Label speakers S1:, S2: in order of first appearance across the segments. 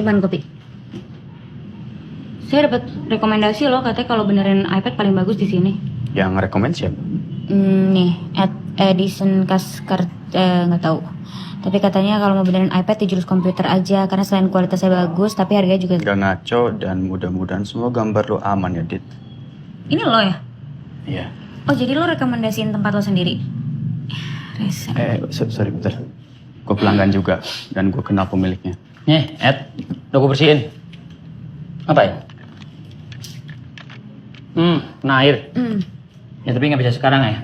S1: Apaan kopi? Saya dapat rekomendasi loh, katanya kalau benerin iPad paling bagus di sini.
S2: Yang rekomend siapa?
S1: Nih, Edison Kaskar, nggak tahu. Tapi katanya kalau mau benerin iPad di jurus komputer aja, karena selain kualitasnya bagus, tapi harganya juga.
S2: Gak ngaco dan mudah-mudahan semua gambar lo aman ya, Dit.
S1: Ini lo ya?
S2: Iya.
S1: Oh, jadi lo rekomendasiin tempat lo sendiri? Rese.
S2: Sorry bentar. Gue pelanggan juga dan gue kenal pemiliknya.
S3: Nih, Ed, udah gue bersihin. Ngapain? Kena air. Ya tapi nggak bisa sekarang ya.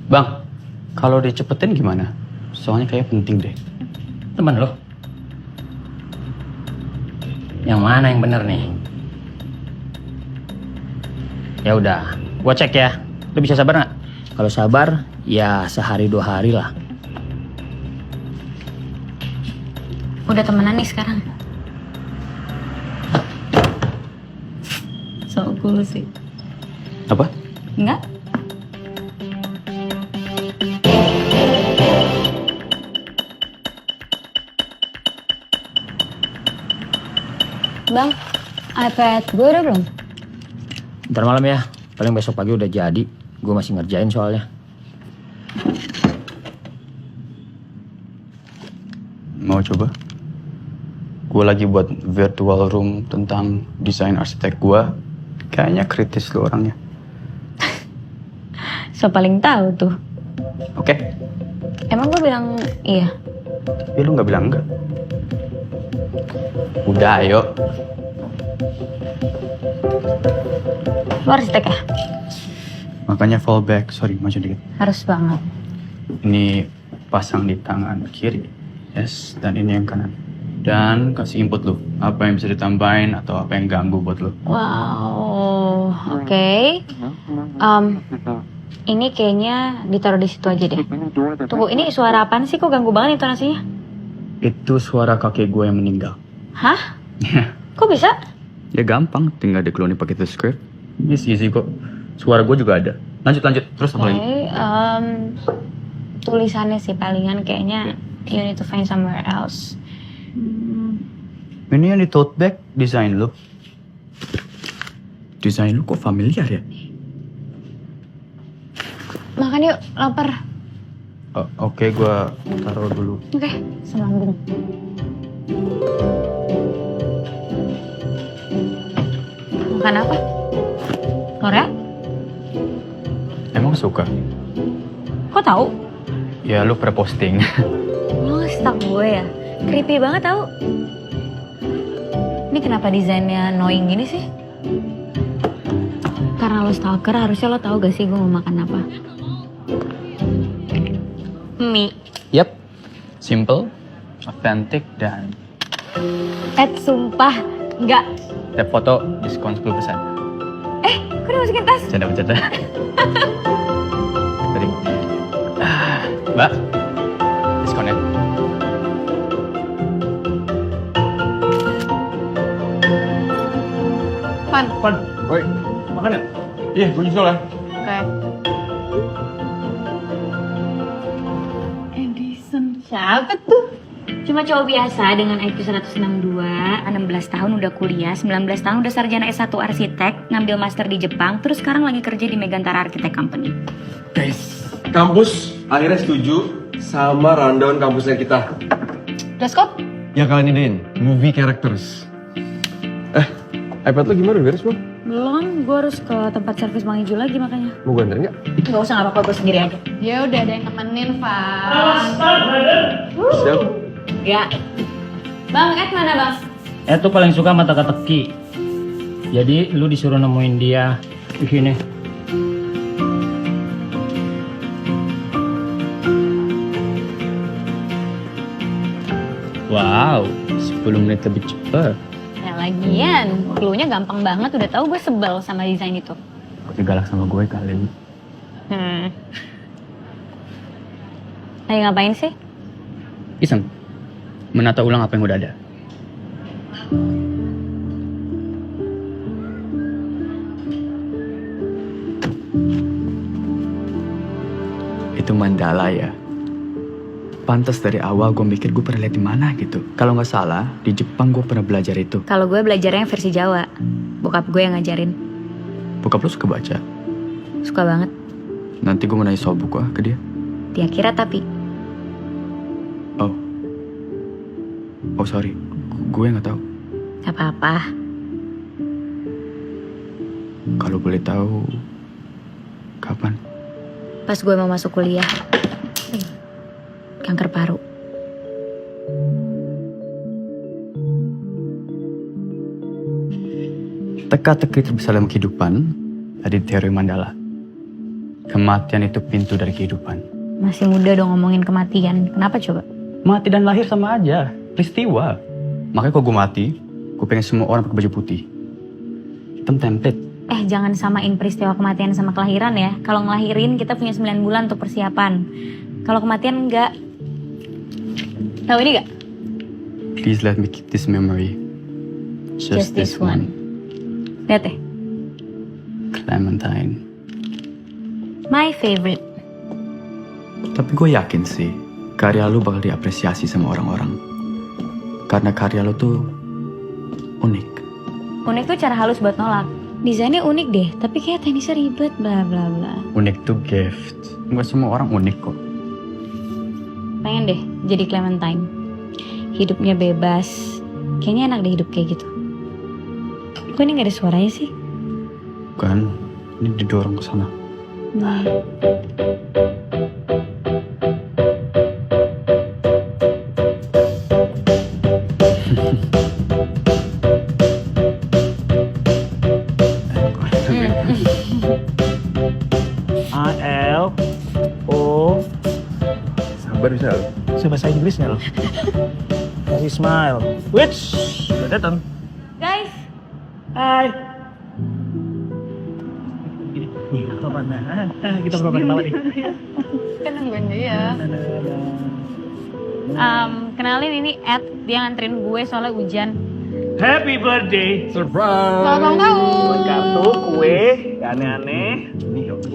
S2: Bang, kalau dicepetin gimana? Soalnya kayak penting deh.
S3: Temen lo. Yang mana yang bener nih? Ya udah, gua cek ya. Lo bisa sabar nggak? Kalau sabar, ya sehari 2 hari lah.
S1: Udah temenan nih sekarang. So cool sih.
S2: Apa?
S1: Enggak? Bang, iPad gue udah belum?
S3: Ntar malam ya, paling besok pagi udah jadi. Gue masih ngerjain soalnya.
S2: Mau coba? Gue lagi buat virtual room tentang desain arsitek gue. Kayaknya kritis lo orangnya.
S1: So paling tahu tuh.
S2: Oke?
S1: Emang gue bilang iya?
S2: Tapi lu nggak bilang enggak. Udah, ayo.
S1: Lo arsitek ya?
S2: Makanya fallback. Sorry, maju dikit.
S1: Harus banget.
S2: Ini pasang di tangan kiri. Yes, dan ini yang kanan. Dan kasih input lu. Apa yang bisa ditambahin atau apa yang ganggu buat lu.
S1: Wow, oke. Ini kayaknya ditaruh di situ aja deh. Tunggu, ini suara apaan sih? Kok ganggu banget intonasinya?
S2: Itu suara kakek gue yang meninggal.
S1: Hah? Kok bisa?
S2: Ya gampang, tinggal diklonin pakai the script. Ini easy kok. Suara gue juga ada. Lanjut. Terus apa lagi?
S1: Tulisannya sih palingan kayaknya you need to find somewhere else.
S2: Ini yang di tote bag, desain lu. Desain lu kok familiar ya?
S1: Makan yuk, lapar.
S2: Oke, gue taruh dulu.
S1: Oke, selambung. Makan apa? Korea?
S2: Emang suka?
S1: Kok tahu?
S2: Ya lu pre-posting.
S1: Lo nge-stalk gue ya? Creepy banget tau. Ini kenapa desainnya annoying gini sih? Karena lo stalker, harusnya lo tahu gak sih gue mau makan apa? Mie.
S2: Yap. Simple, authentic, dan...
S1: Sumpah, nggak.
S2: Tiap foto diskon 10%.
S1: Kok udah masukin tas?
S2: Bercanda. Tadi. Mbak, diskonnya.
S1: Pan.
S4: Woi, makan ya? Iya, gue nyusul ya.
S1: Oke. Edison. Siapa tuh? Cuma cowok biasa dengan IQ 162, 16 tahun udah kuliah, 19 tahun udah sarjana S1 arsitek, ngambil master di Jepang, terus sekarang lagi kerja di Megantara Architect Company.
S4: Guys, kampus akhirnya setuju sama rundown kampusnya kita.
S1: Dress code?
S4: Yang kalian idein, movie characters. iPad lo gimana, beres belum?
S1: Belum, gue harus ke tempat servis Bang Ijo lagi makanya.
S4: Mau gue anterin nggak?
S1: Gak usah, gak apa-apa, gue sendiri aja.
S5: Ya udah ada yang nemenin, Pak.
S4: Siap.
S1: Ya. Bang, Ed mana bang?
S3: Ed tuh paling suka mata teki. Jadi lu disuruh nemuin dia di sini.
S2: Wow, 10 menit lebih cepat.
S1: Ya lagian, clue-nya gampang banget, udah tahu gue sebel sama desain itu.
S2: Kok galak sama gue kali ini?
S1: Lagi ngapain sih?
S2: Iseng. Menata ulang apa yang udah ada. Itu mandala ya? Pantas dari awal gue mikir gue pernah lihat di mana gitu. Kalau nggak salah, di Jepang gue pernah belajar itu.
S1: Kalau gue belajarnya versi Jawa. Bokap gue yang ngajarin.
S2: Bokap lu suka baca?
S1: Suka banget.
S2: Nanti gue mau nanya soal buku ke dia.
S1: Dia kira tapi.
S2: Oh sorry, gue nggak tahu.
S1: Gak apa-apa.
S2: Kalau boleh tahu, kapan?
S1: Pas gue mau masuk kuliah. Kanker paru.
S2: Teka-teki terbesar dalam kehidupan tadi teori Mandala. Kematian itu pintu dari kehidupan.
S1: Masih muda dong ngomongin kematian. Kenapa coba?
S2: Mati dan lahir sama aja, peristiwa. Makanya kalau gue mati, gue pengen semua orang pakai baju putih. Hitam template.
S1: Jangan samain peristiwa kematian sama kelahiran ya. Kalau ngelahirin kita punya 9 bulan untuk persiapan. Kalau kematian enggak. Tahu ini gak?
S2: Please let me keep this memory. Just this one.
S1: Lihat deh.
S2: Clementine.
S1: My favorite.
S2: Tapi gue yakin sih, karya lu bakal diapresiasi sama orang-orang. Karena karya lu tuh unik.
S1: Unik tuh cara halus buat nolak. Desainnya unik deh, tapi kayak tenisnya ribet, bla bla bla.
S2: Unik tuh gift. Nggak semua orang unik kok.
S1: Pengen deh jadi Clementine. Hidupnya bebas. Kayaknya enak deh hidup kayak gitu. Kok ini gak ada suaranya sih?
S2: Kan, ini didorong ke sana.
S3: A-L-O.
S4: Sabar bisa.
S3: Bisa bahasa Inggris nggak lo? Kasih smile. Which? Udah datang.
S1: Guys,
S3: Hai. Kita mana? Kita berapa ketawa nih?
S5: Kan nungguin dia.
S1: kenalin ini Ed. Dia nganterin gue soalnya hujan.
S3: Happy birthday.
S4: Surprise.
S5: Selamat ulang tahun.
S3: Kartu, kue, aneh-aneh.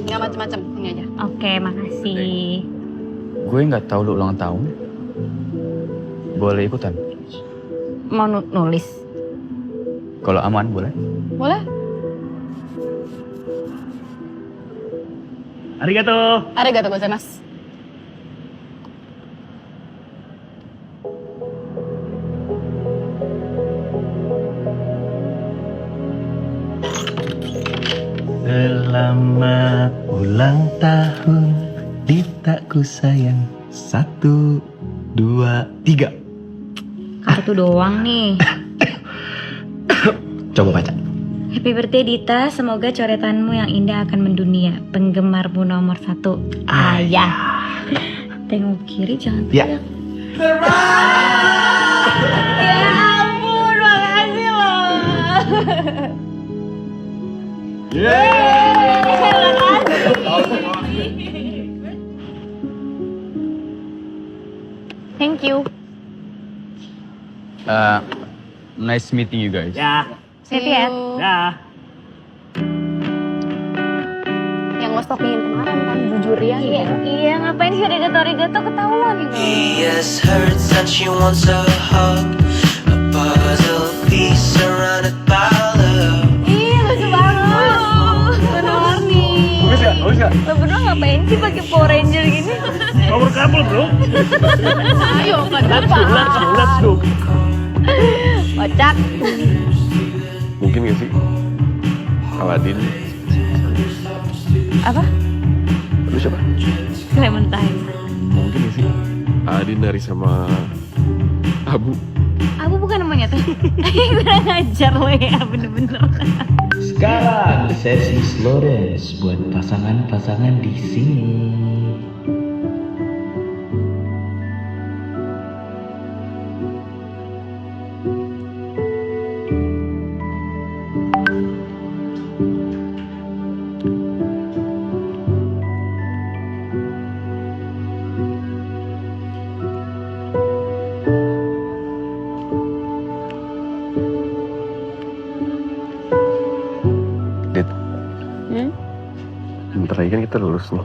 S5: Nggak macem-macem, ini aja.
S1: Oke, makasih.
S2: Gue nggak tahu lu ulang tahun. Boleh ikutan?
S1: Mau nulis?
S2: Kalau aman boleh.
S5: Boleh?
S3: Arigato.
S5: Arigatou gozaimasu.
S6: Selamat ulang tahun Ditaku sayang. 1, 2, 3.
S1: Kartu doang nih.
S6: Coba baca.
S1: Happy birthday Dita, semoga coretanmu yang indah akan mendunia. Penggemarmu nomor 1, Ayah. Tengok kiri jangan
S6: Ya.
S1: teriak. Ya ampun, makasih loh. Thank you.
S2: Nice meeting you guys.
S3: Ya.
S1: Happy Ed.
S3: Ya.
S5: Yang lo stokingin kemarin kan, jujur ya.
S1: Iya, ngapain sih arigato ketahuan ini.
S7: He has heard that she wants a hug, a puzzle piece surrounded by love.
S1: Iya, lucu banget. Warna-warni.
S4: Bagus gak?
S1: Lo berdua ngapain sih pakai Power Ranger gini?
S3: Power couple bro.
S5: Ayo,
S3: Let's go.
S1: Kocak.
S4: Mungkin gak sih? Aladin.
S1: Apa?
S4: Lu siapa?
S1: Clementine.
S4: Mungkin gak sih? Aladin dari sama Abu.
S1: Aku bukan namanya tuh. Kurang ajar lo ya, bener-bener.
S6: Sekarang sesi slow dance buat pasangan-pasangan di sini.
S4: Dit. Bentar lagi kan kita lulus nih.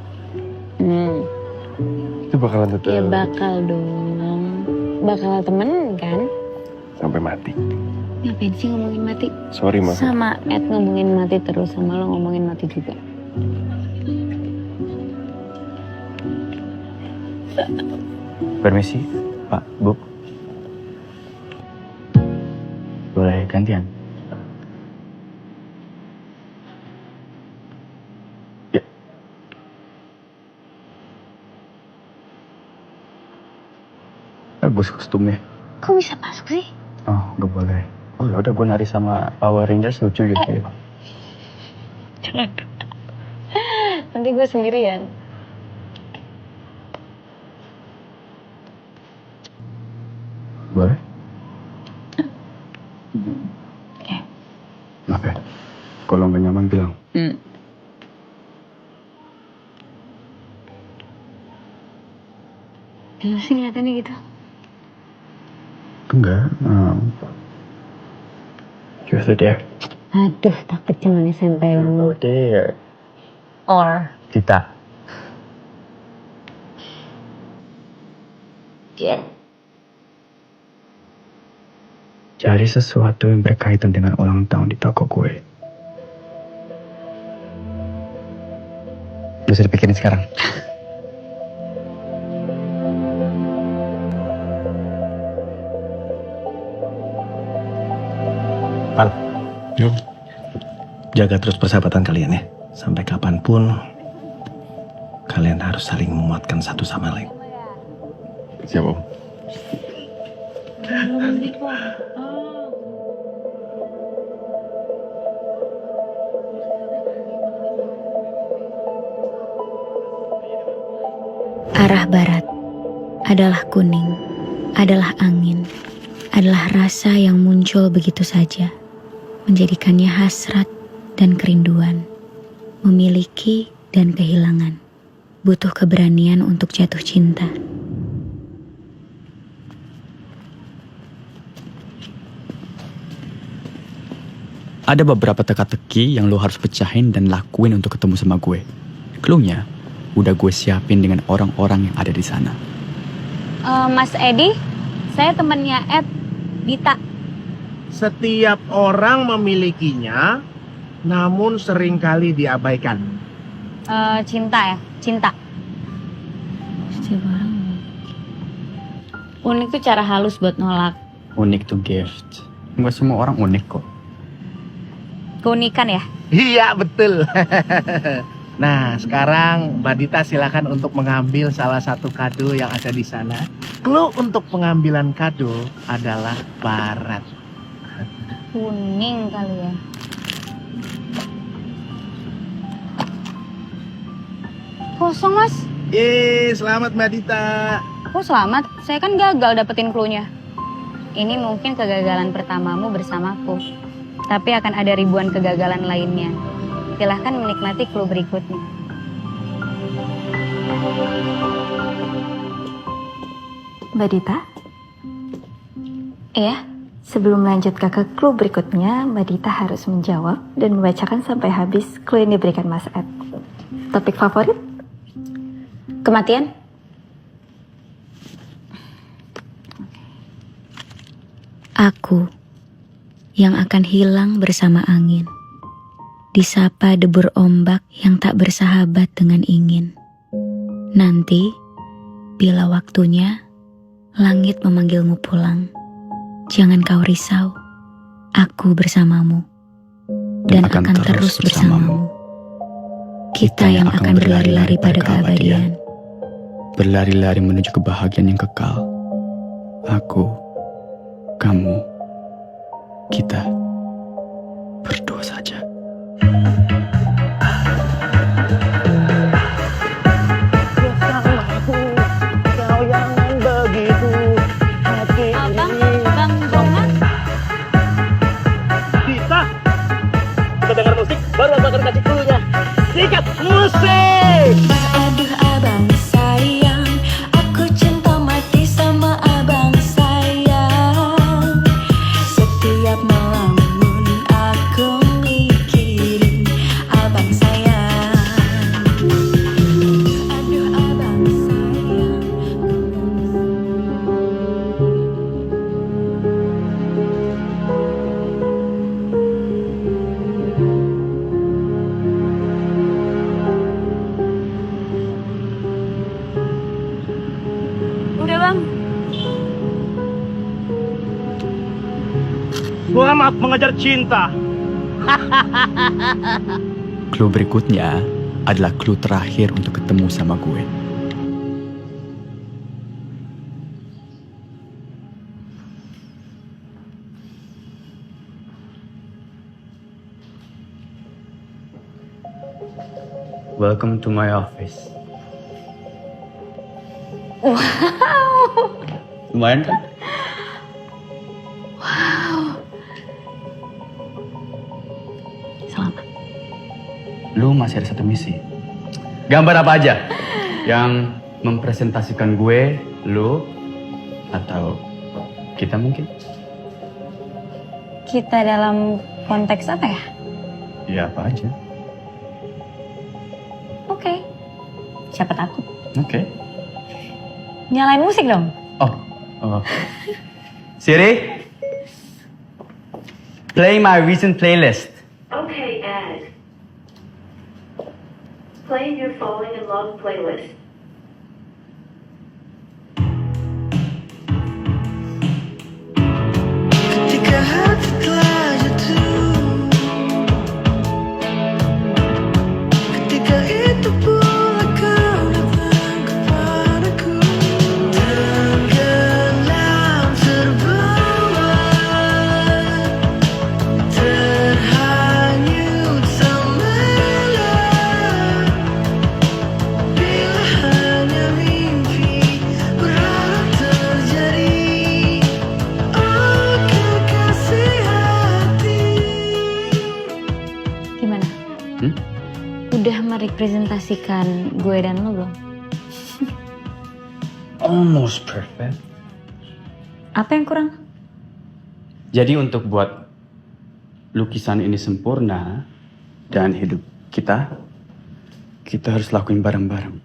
S4: Itu bakalan tetap
S5: Ya bakal dong. Bakal temen kan?
S4: sampai mati.
S5: Ngapain sih ngomongin mati?
S4: Sorry, Ma.
S5: Sama Ed ngomongin mati terus, sama lo ngomongin mati juga.
S2: Permisi, Pak, Bu. Boleh gantian? Ya. Bagus kostumnya.
S5: Kok bisa masuk sih?
S2: Oh, gak boleh. Oh, ya udah gue nari sama Power Rangers lucu gitu ya.
S5: Jangan. Nanti gue sendirian.
S2: Boleh?
S5: Oke.
S2: Maaf ya. Kalau nggak nyaman bilang.
S5: Kenapa sih ngeliatannya gitu?
S2: Enggak. Just there.
S5: Aduh, takut cuman SMP banget.
S2: There.
S5: Or.
S2: Kita.
S5: Yeah.
S2: Cari sesuatu yang berkaitan dengan ulang tahun di toko gue. Bisa dipikirin sekarang.
S8: Pan,
S4: Yuk.
S8: jaga terus persahabatan kalian ya. Sampai kapanpun, kalian harus saling menguatkan satu sama lain.
S4: Siap, Om.
S1: Arah barat adalah kuning, adalah angin, adalah rasa yang muncul begitu saja, menjadikannya hasrat dan kerinduan, memiliki dan kehilangan, butuh keberanian untuk jatuh cinta.
S2: Ada beberapa teka-teki yang lo harus pecahin dan lakuin untuk ketemu sama gue. Clue-nya udah gue siapin dengan orang-orang yang ada di sana.
S1: Mas Edi, saya temannya Ed, Dita.
S9: Setiap orang memilikinya, namun seringkali diabaikan.
S1: Cinta ya, cinta. Setiap orang. Unik tuh cara halus buat nolak.
S2: Unik tuh gift. Nggak semua orang unik kok.
S1: Keunikan ya.
S9: Iya, betul. Nah, sekarang Mbak Dita silakan untuk mengambil salah satu kado yang ada di sana. Clue untuk pengambilan kado adalah barat.
S1: Kuning kali ya. Kosong mas.
S9: Selamat Mbak Dita.
S1: Kok selamat? Saya kan gagal dapetin clue-nya. Ini mungkin kegagalan pertamamu bersamaku. Tapi akan ada ribuan kegagalan lainnya. Silahkan menikmati clue berikutnya.
S10: Mbak Dita? Iya, sebelum lanjut ke clue berikutnya, Mbak Dita harus menjawab dan membacakan sampai habis clue yang diberikan Mas Ed. Topik favorit?
S1: Kematian? Aku yang akan hilang bersama angin, disapa debur ombak yang tak bersahabat dengan ingin. Nanti, bila waktunya, langit memanggilmu pulang. Jangan kau risau, aku bersamamu, dan akan terus bersamamu. Kita yang akan berlari-lari pada keabadian.
S2: Berlari-lari menuju kebahagiaan yang kekal. Aku, kamu, kita berdua saja.
S9: Kau yang begitu hati ini.
S1: Bang Jongan?
S9: Dita, kita dengar musik baru abang akan kasih clue-nya. Sikat musik.
S7: Aduh abang sayang, aku cinta mati sama abang sayang. Setiap malam
S3: Selamat mengejar cinta.
S2: Clue berikutnya adalah clue terakhir untuk ketemu sama gue. Welcome to my office.
S1: Wow.
S2: Lumayan kan?
S1: Selamat.
S2: Lu masih ada satu misi. Gambar apa aja yang mempresentasikan gue, lu, atau kita mungkin?
S1: Kita dalam konteks apa ya?
S2: Ya apa aja.
S1: Oke. Siapa takut?
S2: Oke.
S1: Nyalain musik dong.
S2: Oh. Siri, play my recent playlist.
S10: Okay, Ed. Play your Falling in Love playlist.
S7: Ketika hati telah jatuh, ketika itu pula kau datang kepadaku, tenggelam terbawa, terhanyut semalam. Bila hanya mimpi berharap terjadi, oh kekasih hati.
S1: Gimana? Udah merepresentasikan gue dan lo belum?
S2: Almost perfect.
S1: Apa yang kurang?
S2: Jadi untuk buat lukisan ini sempurna dan hidup kita harus lakuin bareng-bareng.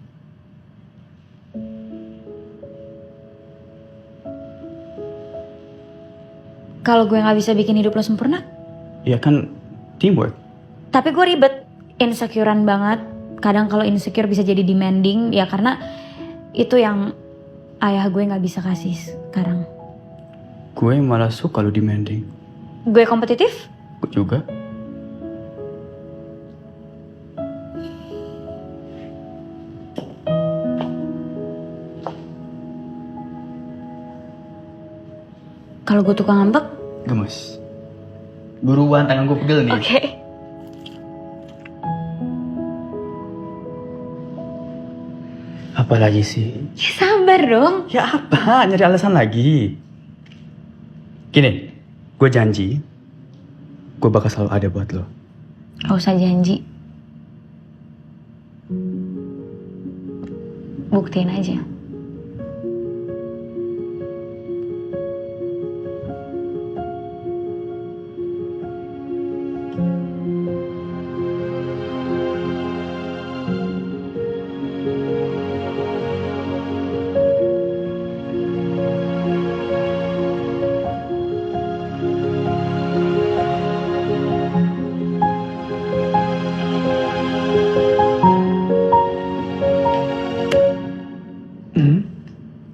S1: Kalau gue nggak bisa bikin hidup lo sempurna,
S2: Ya kan teamwork.
S1: tapi gue ribet, insecurean banget. Kadang kalau insecure bisa jadi demanding, ya karena itu yang ayah gue nggak bisa kasih sekarang.
S2: Gue malah suka lu demanding.
S1: Gue kompetitif?
S2: Gue juga.
S1: Kalau gue tukang ngambek?
S2: Gemes. Buruan, tangan gue pegel nih.
S1: Oke.
S2: Apalagi sih?
S1: Ya sabar dong.
S2: Ya apa? Nyari alasan lagi. Gini, gue janji, gue bakal selalu ada buat lo.
S1: Gak usah janji. Buktiin aja.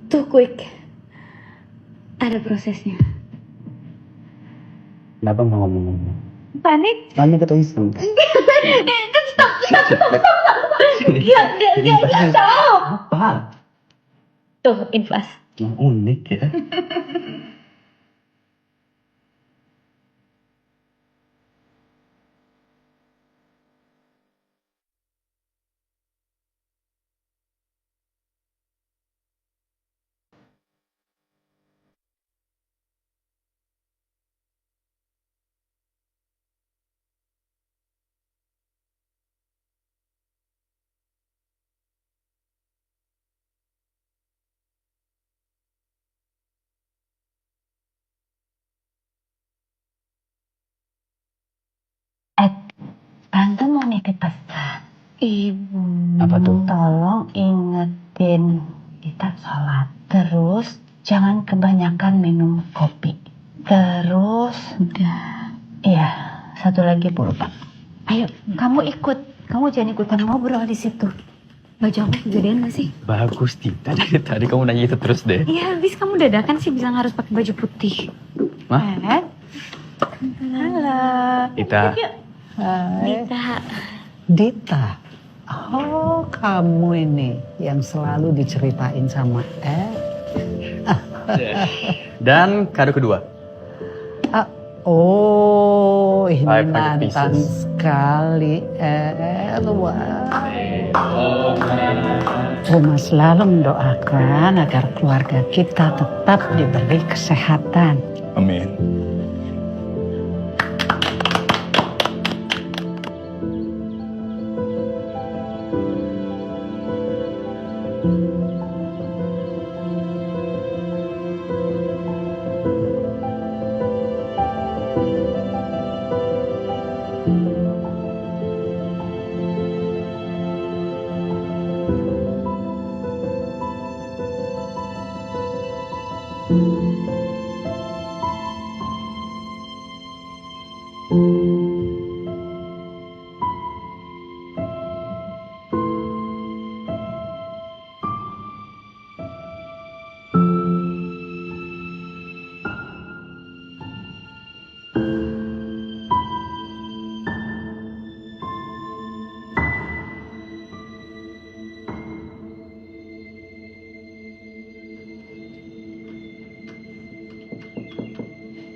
S1: Tuh quick. Ada prosesnya.
S2: Kenapa nggak ngomong-ngomong?
S1: Panik?
S2: Panik atau iseng?
S1: Stop. Stop.
S2: Apa?
S1: Tuh, infas.
S2: Yang unik ya.
S10: Tante mau nitip pesan. Ibu,
S2: Apa tuh?
S10: tolong ingetin kita sholat. Terus jangan kebanyakan minum kopi. Terus udah. Iya, satu lagi Bu lupa. Ayo, kamu ikut. Kamu jangan ikutan ngobrol di situ.
S1: Baju aku kegedean gak sih?
S2: Bagus, Tita. Dari tadi kamu nanya itu terus deh.
S1: Iya, habis kamu dadakan sih bilang harus pakai baju putih.
S2: Mah?
S10: Halo.
S2: Ita.
S10: Hai.
S1: Dita.
S10: Dita. Oh, kamu ini yang selalu diceritain sama
S2: Dan kado kedua.
S10: Oh, ini
S2: Five hundred
S10: mantan
S2: pieces.
S10: sekali. Wah. Oma selalu mendoakan agar keluarga kita tetap diberi kesehatan.
S8: Amin.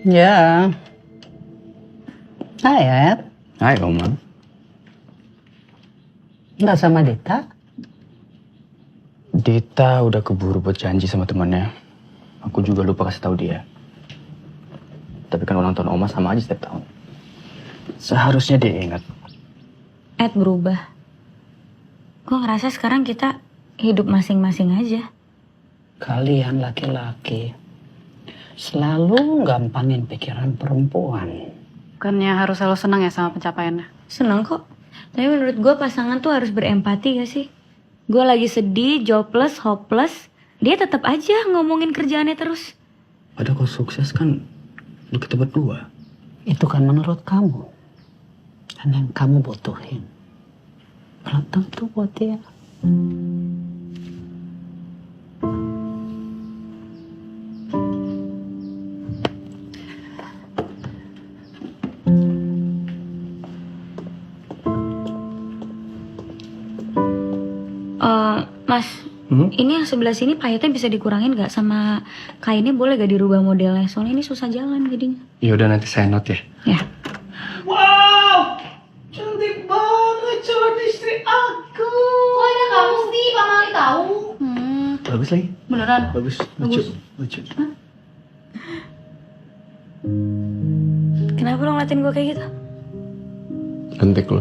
S10: Ya. Hai, Ed.
S2: Hai Oma.
S10: Nggak sama Dita?
S2: Dita udah keburu buat janji sama temannya. Aku juga lupa kasih tahu dia. Tapi kan ulang tahun Oma sama aja setiap tahun. Seharusnya dia ingat.
S1: Ed berubah. Gue ngerasa sekarang kita hidup masing-masing aja.
S10: Kalian laki-laki selalu gampangin pikiran perempuan.
S5: Bukannya harus selalu senang ya sama pencapaiannya?
S1: Seneng kok. Tapi menurut gue pasangan tuh harus berempati gak sih? Gue lagi sedih, jobless, hopeless. Dia tetap aja ngomongin kerjaannya terus.
S2: Padahal kalau sukses kan lu kita berdua.
S10: Itu kan menurut kamu. Dan yang kamu butuhin belum tentu buat dia.
S1: Mas, ini yang sebelah sini pahitnya bisa dikurangin gak? Sama kainnya boleh gak dirubah modelnya? Soalnya ini susah jalan jadinya.
S8: Ya udah nanti saya note ya.
S1: Ya.
S9: Wow, cantik banget calon istri aku.
S5: Kok ada kamu sih, Pak Mali tahu?
S8: Bagus lagi.
S5: Beneran?
S8: Bagus. Lucu.
S1: Kenapa lo ngeliatin gue kayak gitu?
S4: Cantik lo.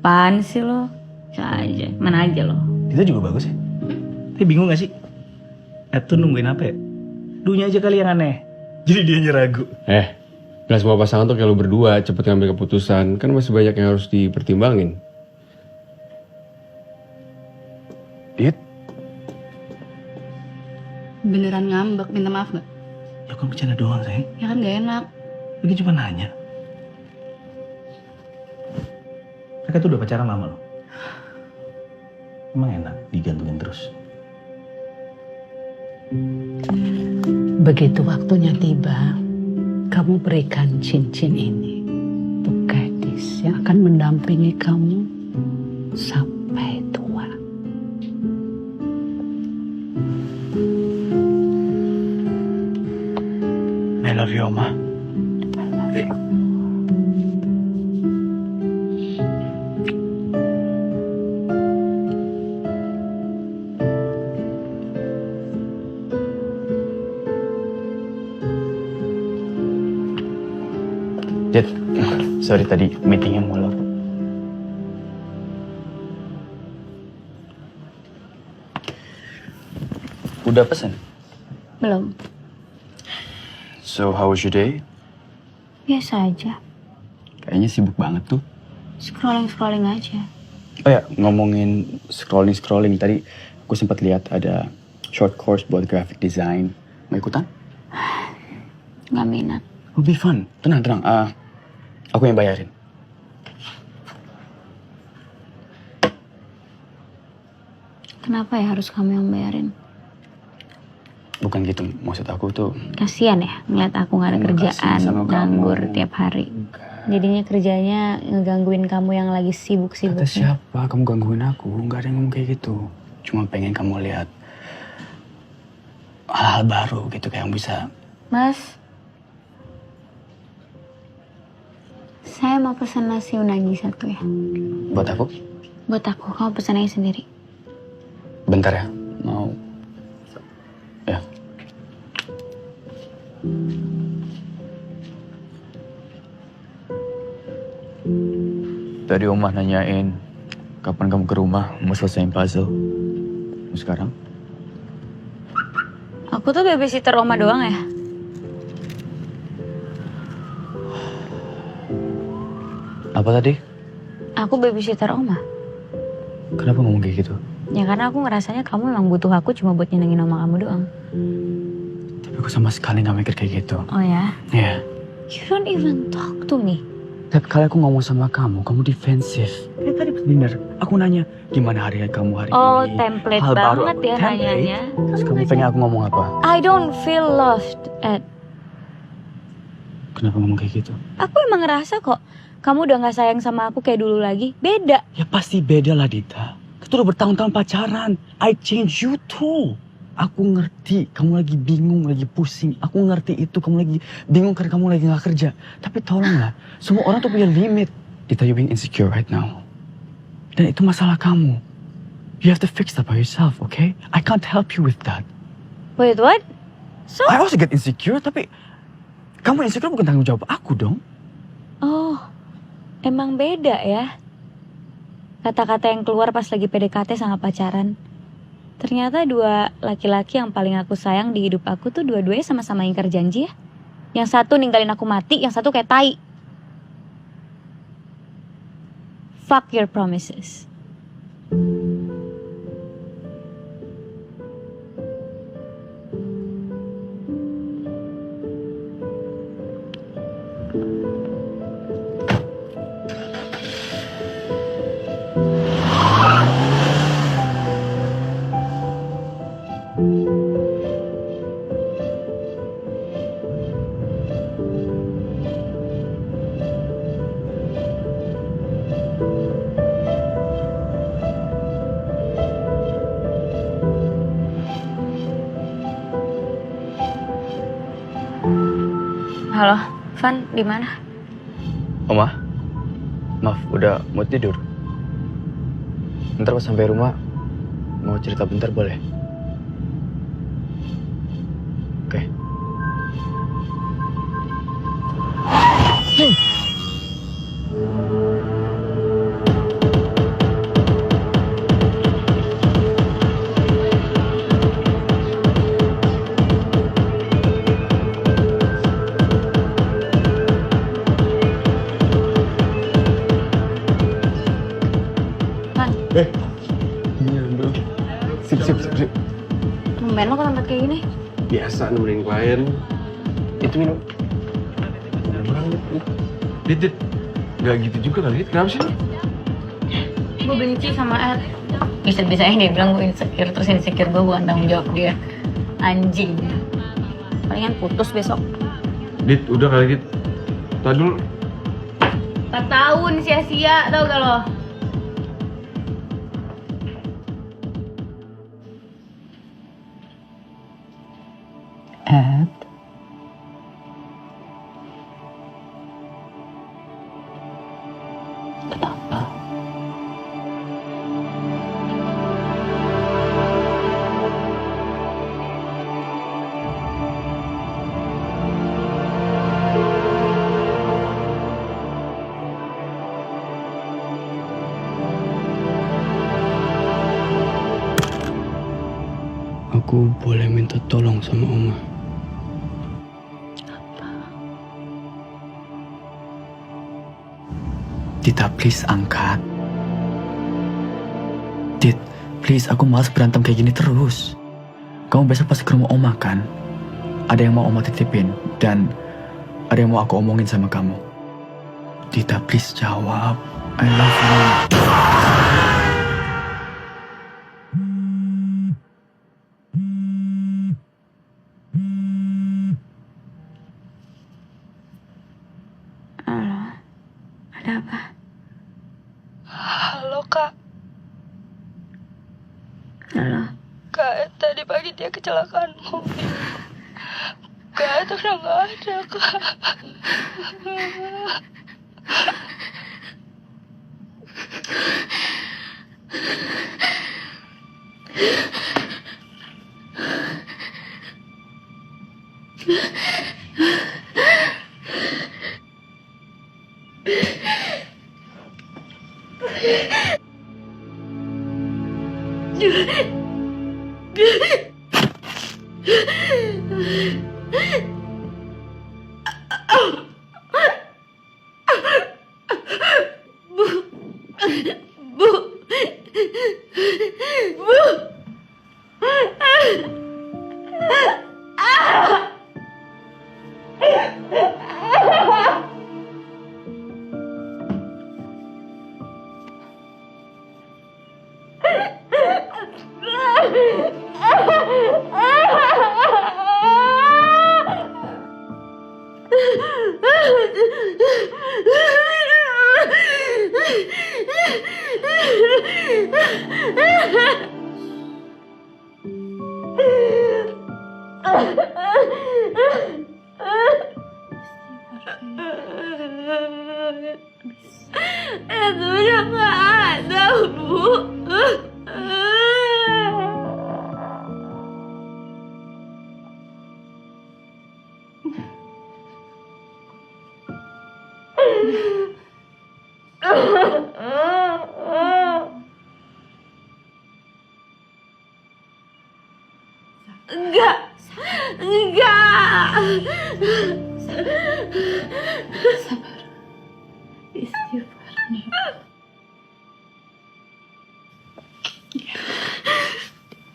S1: Apaan sih lo? Bisa aja, mana aja lo.
S3: Itu juga bagus ya. Tapi bingung gak sih? Tuh nungguin apa ya? Dunya aja kali yang aneh. Jadi dia ragu.
S4: Gak semua pasangan tuh kayak lo berdua cepet ngambil keputusan. Kan masih banyak yang harus dipertimbangin.
S2: Dit,
S5: Beneran ngambek, minta maaf gak?
S8: Ya kan bercanda doang sayang.
S5: Ya kan gak enak.
S8: Ini cuma nanya. Mereka tuh udah pacaran lama loh. Emang enak digantungin terus.
S10: Begitu waktunya tiba, kamu berikan cincin ini untuk gadis yang akan mendampingi kamu sampai tua.
S8: I love you, Oma.
S2: Dit, sorry tadi meetingnya molor. Udah pesen?
S1: Belum.
S2: So, how was your day?
S1: Biasa aja.
S2: Kayaknya sibuk banget tuh.
S1: Scrolling aja.
S2: Oh ya, ngomongin scrolling tadi, gue sempat lihat ada short course buat graphic design. Mau ikutan?
S1: Gak minat.
S2: Will be fun. Tenang. Aku yang bayarin.
S1: Kenapa ya harus kamu yang bayarin?
S2: bukan gitu. Maksud aku tuh,
S1: Kasian ya ngeliat aku gak ada
S2: Terima kasih
S1: kerjaan,
S2: sama kamu.
S1: nganggur tiap hari. Jadinya kerjanya ngegangguin kamu yang lagi
S2: kata
S1: sibuk-sibuknya.
S2: siapa kamu gangguin aku? Nggak ada yang ngomong kayak gitu. Cuma pengen kamu lihat hal-hal baru gitu kayak yang bisa.
S1: Mas, saya mau pesan nasi unagi satu ya.
S2: Buat aku,
S1: Buat aku, kamu pesan aja sendiri.
S2: bentar ya. Mau. Ya. Tadi Omah nanyain kapan kamu ke rumah mau selesaiin puzzle. Sekarang?
S1: Aku tuh babysitter Oma doang ya.
S2: Apa tadi?
S1: Aku babysitter Oma.
S2: Kenapa ngomong kayak gitu?
S1: Ya karena aku ngerasanya kamu memang butuh aku cuma buat nyenengin Oma kamu doang.
S2: Tapi aku sama sekali gak mikir kayak gitu.
S1: Oh ya?
S2: Iya.
S1: You don't even talk to me.
S2: Tiap kali aku ngomong sama kamu defensif. Kayak tadi pas dinner, aku nanya, gimana hari kamu hari
S1: Oh,
S2: ini?
S1: template
S2: Hal baru.
S1: banget ya
S2: Template?
S1: nanyanya.
S2: Terus kamu pengen aku ngomong apa?
S1: I don't feel loved, Ed.
S2: Kenapa ngomong kayak gitu?
S1: Aku emang ngerasa kok kamu udah gak sayang sama aku kayak dulu lagi. Beda.
S2: Ya pasti beda lah, Dita. Kita udah bertahun-tahun pacaran. I change you too. Aku ngerti kamu lagi bingung, lagi pusing. Aku ngerti itu, kamu lagi bingung karena kamu lagi gak kerja. Tapi tolonglah, semua orang tuh punya limit. Dita, you being insecure right now. Dan itu masalah kamu. You have to fix that by yourself, okay? I can't help you with that.
S1: Wait, what? So?
S2: I also get insecure, tapi kamu insecure bukan tanggung jawab aku dong.
S1: Oh, emang beda ya? Kata-kata yang keluar pas lagi PDKT sama pacaran. Ternyata dua laki-laki yang paling aku sayang di hidup aku tuh dua-duanya sama-sama ingkar janji ya. Yang satu ninggalin aku mati, yang satu kayak tai. Fuck your promises. Halo, Van, di mana?
S2: Oma, maaf udah mau tidur. Ntar pas sampai rumah mau cerita bentar boleh? Oke.
S1: Van,
S4: Iya, bro. Sip.
S1: tumben lo ke tempat kayak gini?
S4: Biasa nemenin klien. Itu minum. Dit. Gak gitu juga kali, Dit. Kenapa sih?
S1: Gue benci sama Ed. Bisa-bisanya dia bilang gue insecure, terus insecure gue bukan tanggung jawab dia. Anjing. Palingan putus besok.
S4: Dit, udah kali, Dit. Tadi dulu.
S1: 4 tahun sia-sia, tau gak lo?
S2: Ed. Kenapa? Aku boleh minta tolong sama Oma. Dita, please angkat. Dit, please, aku malas berantem kayak gini terus. Kamu besok pasti ke rumah Oma kan? Ada yang mau Oma titipin, dan ada yang mau aku omongin sama kamu. Dita, please jawab. I love you.
S1: Ada apa?
S11: Halo kak,
S1: Halo.
S11: kak tadi pagi dia kecelakaan mobil. Kak udah nggak ada kak. Itu udah nggak ada, Bu. Enggak.
S10: Sabar. Istighfar nih.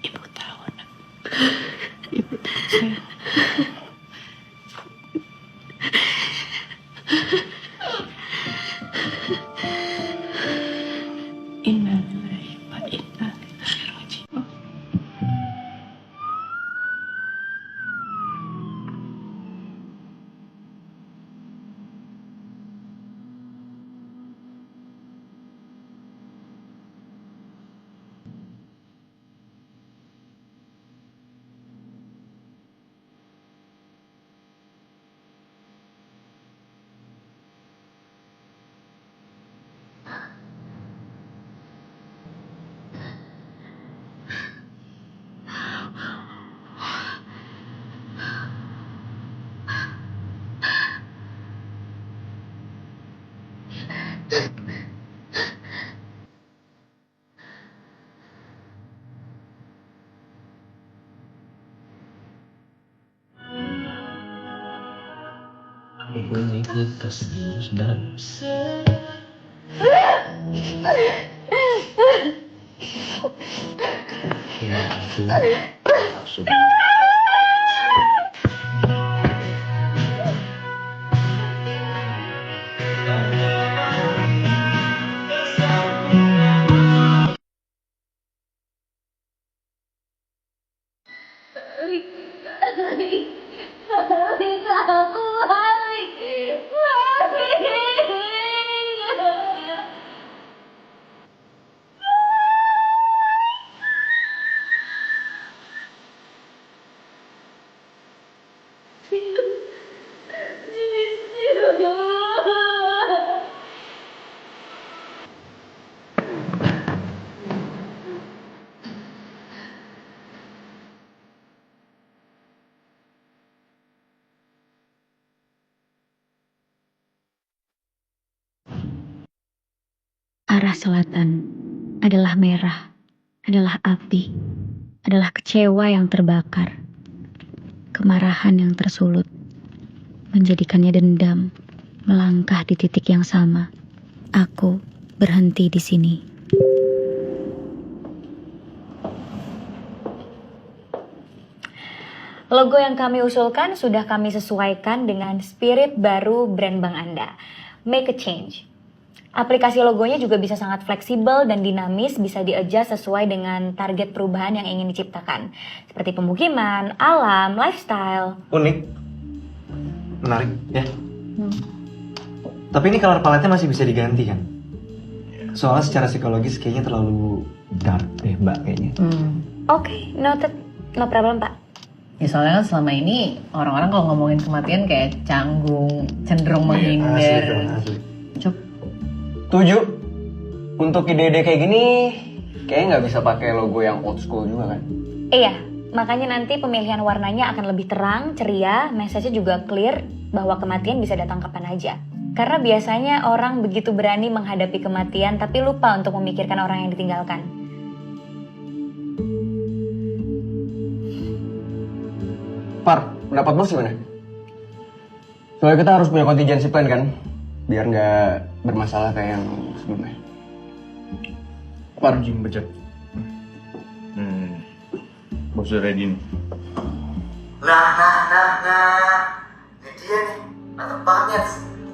S10: Ibu tahu nak. Ibu tahu sayang. Innalillahi wa inna ilaihi raji'un.
S6: Ikut tersenyum dan ya itu sudah.
S1: Arah selatan adalah merah, adalah api, adalah kecewa yang terbakar, kemarahan yang tersulut, menjadikannya dendam, melangkah di titik yang sama. Aku berhenti di sini. Logo yang kami usulkan sudah kami sesuaikan dengan spirit baru brand bank Anda. Make a change. Aplikasi logonya juga bisa sangat fleksibel dan dinamis, bisa di-adjust sesuai dengan target perubahan yang ingin diciptakan. Seperti pemukiman, alam, lifestyle.
S8: Unik, menarik ya.
S12: Tapi ini color palette-nya masih bisa diganti kan? Soalnya secara psikologis kayaknya terlalu dark deh mbak kayaknya.
S1: Oke, noted. No problem, Pak.
S10: Ya soalnya kan selama ini orang-orang kalau ngomongin kematian kayak canggung, cenderung menghindar. Cuk.
S12: Setuju. Untuk ide-ide kayak gini, kayaknya nggak bisa pakai logo yang old school juga kan?
S1: Iya, makanya nanti pemilihan warnanya akan lebih terang, ceria, message-nya juga clear bahwa kematian bisa datang kapan aja. Karena biasanya orang begitu berani menghadapi kematian tapi lupa untuk memikirkan orang yang ditinggalkan.
S12: Par, pendapat bos gimana? Soalnya kita harus punya contingency plan kan? Biar nggak bermasalah kayak yang sebelumnya.
S3: Par, Jim bejat. Bos udah ready nih.
S7: Nah. Ini dia nih, mantep banget.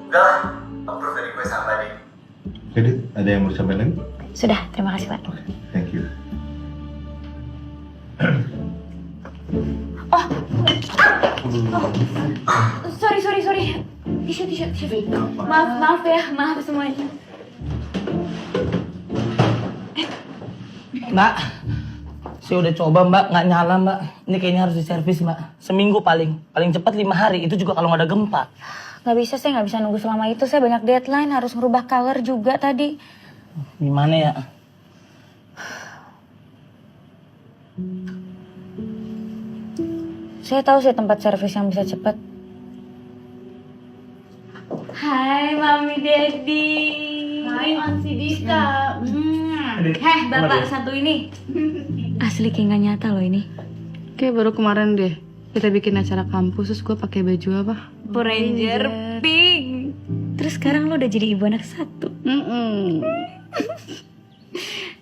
S7: Udah lah, approve dari gue sama deh.
S8: Jadi, ada yang mau disampaikan lagi?
S1: Sudah, terima kasih, Pak.
S8: Thank you.
S1: Sorry. Tisu. Maaf ya, maaf semuanya.
S13: Mbak, saya udah coba mbak, nggak nyala mbak. Ini kayaknya harus diservis mbak. Seminggu paling cepat 5 hari. Itu juga kalau nggak ada gempa.
S1: Nggak bisa, saya nggak bisa nunggu selama itu. Saya banyak deadline, harus ngerubah color juga tadi.
S13: Gimana ya?
S1: Saya tahu sih tempat servis yang bisa cepat. Hai Mami Daddy.
S10: Hai Onsi Dika.
S1: Bapak satu ini. Asli kayak nggak nyata loh ini.
S5: Kayak baru kemarin deh kita bikin acara kampus terus gue pakai baju apa?
S1: Power Ranger pink. Terus sekarang lo udah jadi ibu anak satu.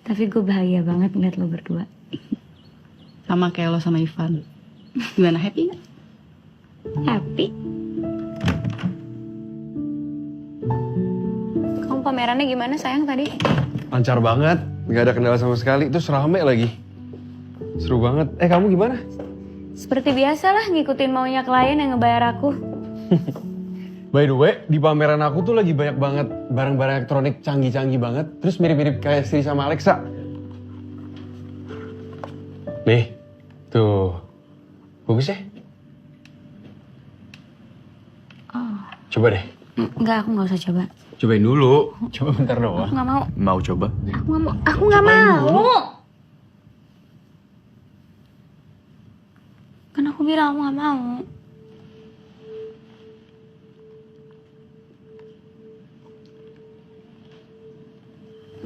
S1: Tapi gue bahagia banget ngeliat lo berdua.
S5: Sama kayak lo sama Ivan. Gimana, happy nggak?
S1: Happy. Kamu pamerannya gimana sayang tadi?
S4: Lancar banget, nggak ada kendala sama sekali. Terus rame lagi. Seru banget. Kamu gimana?
S1: Seperti biasa lah ngikutin maunya klien yang ngebayar aku.
S4: By the way, di pameran aku tuh lagi banyak banget barang-barang elektronik canggih-canggih banget. Terus mirip-mirip kayak Siri sama Alexa. Nih, tuh. Bagus ya? Coba deh.
S1: Enggak, aku nggak usah coba.
S4: Cobain dulu. Coba bentar doang.
S1: Aku nggak mau.
S4: Mau coba?
S1: Aku nggak mau. Kan aku bilang aku nggak mau.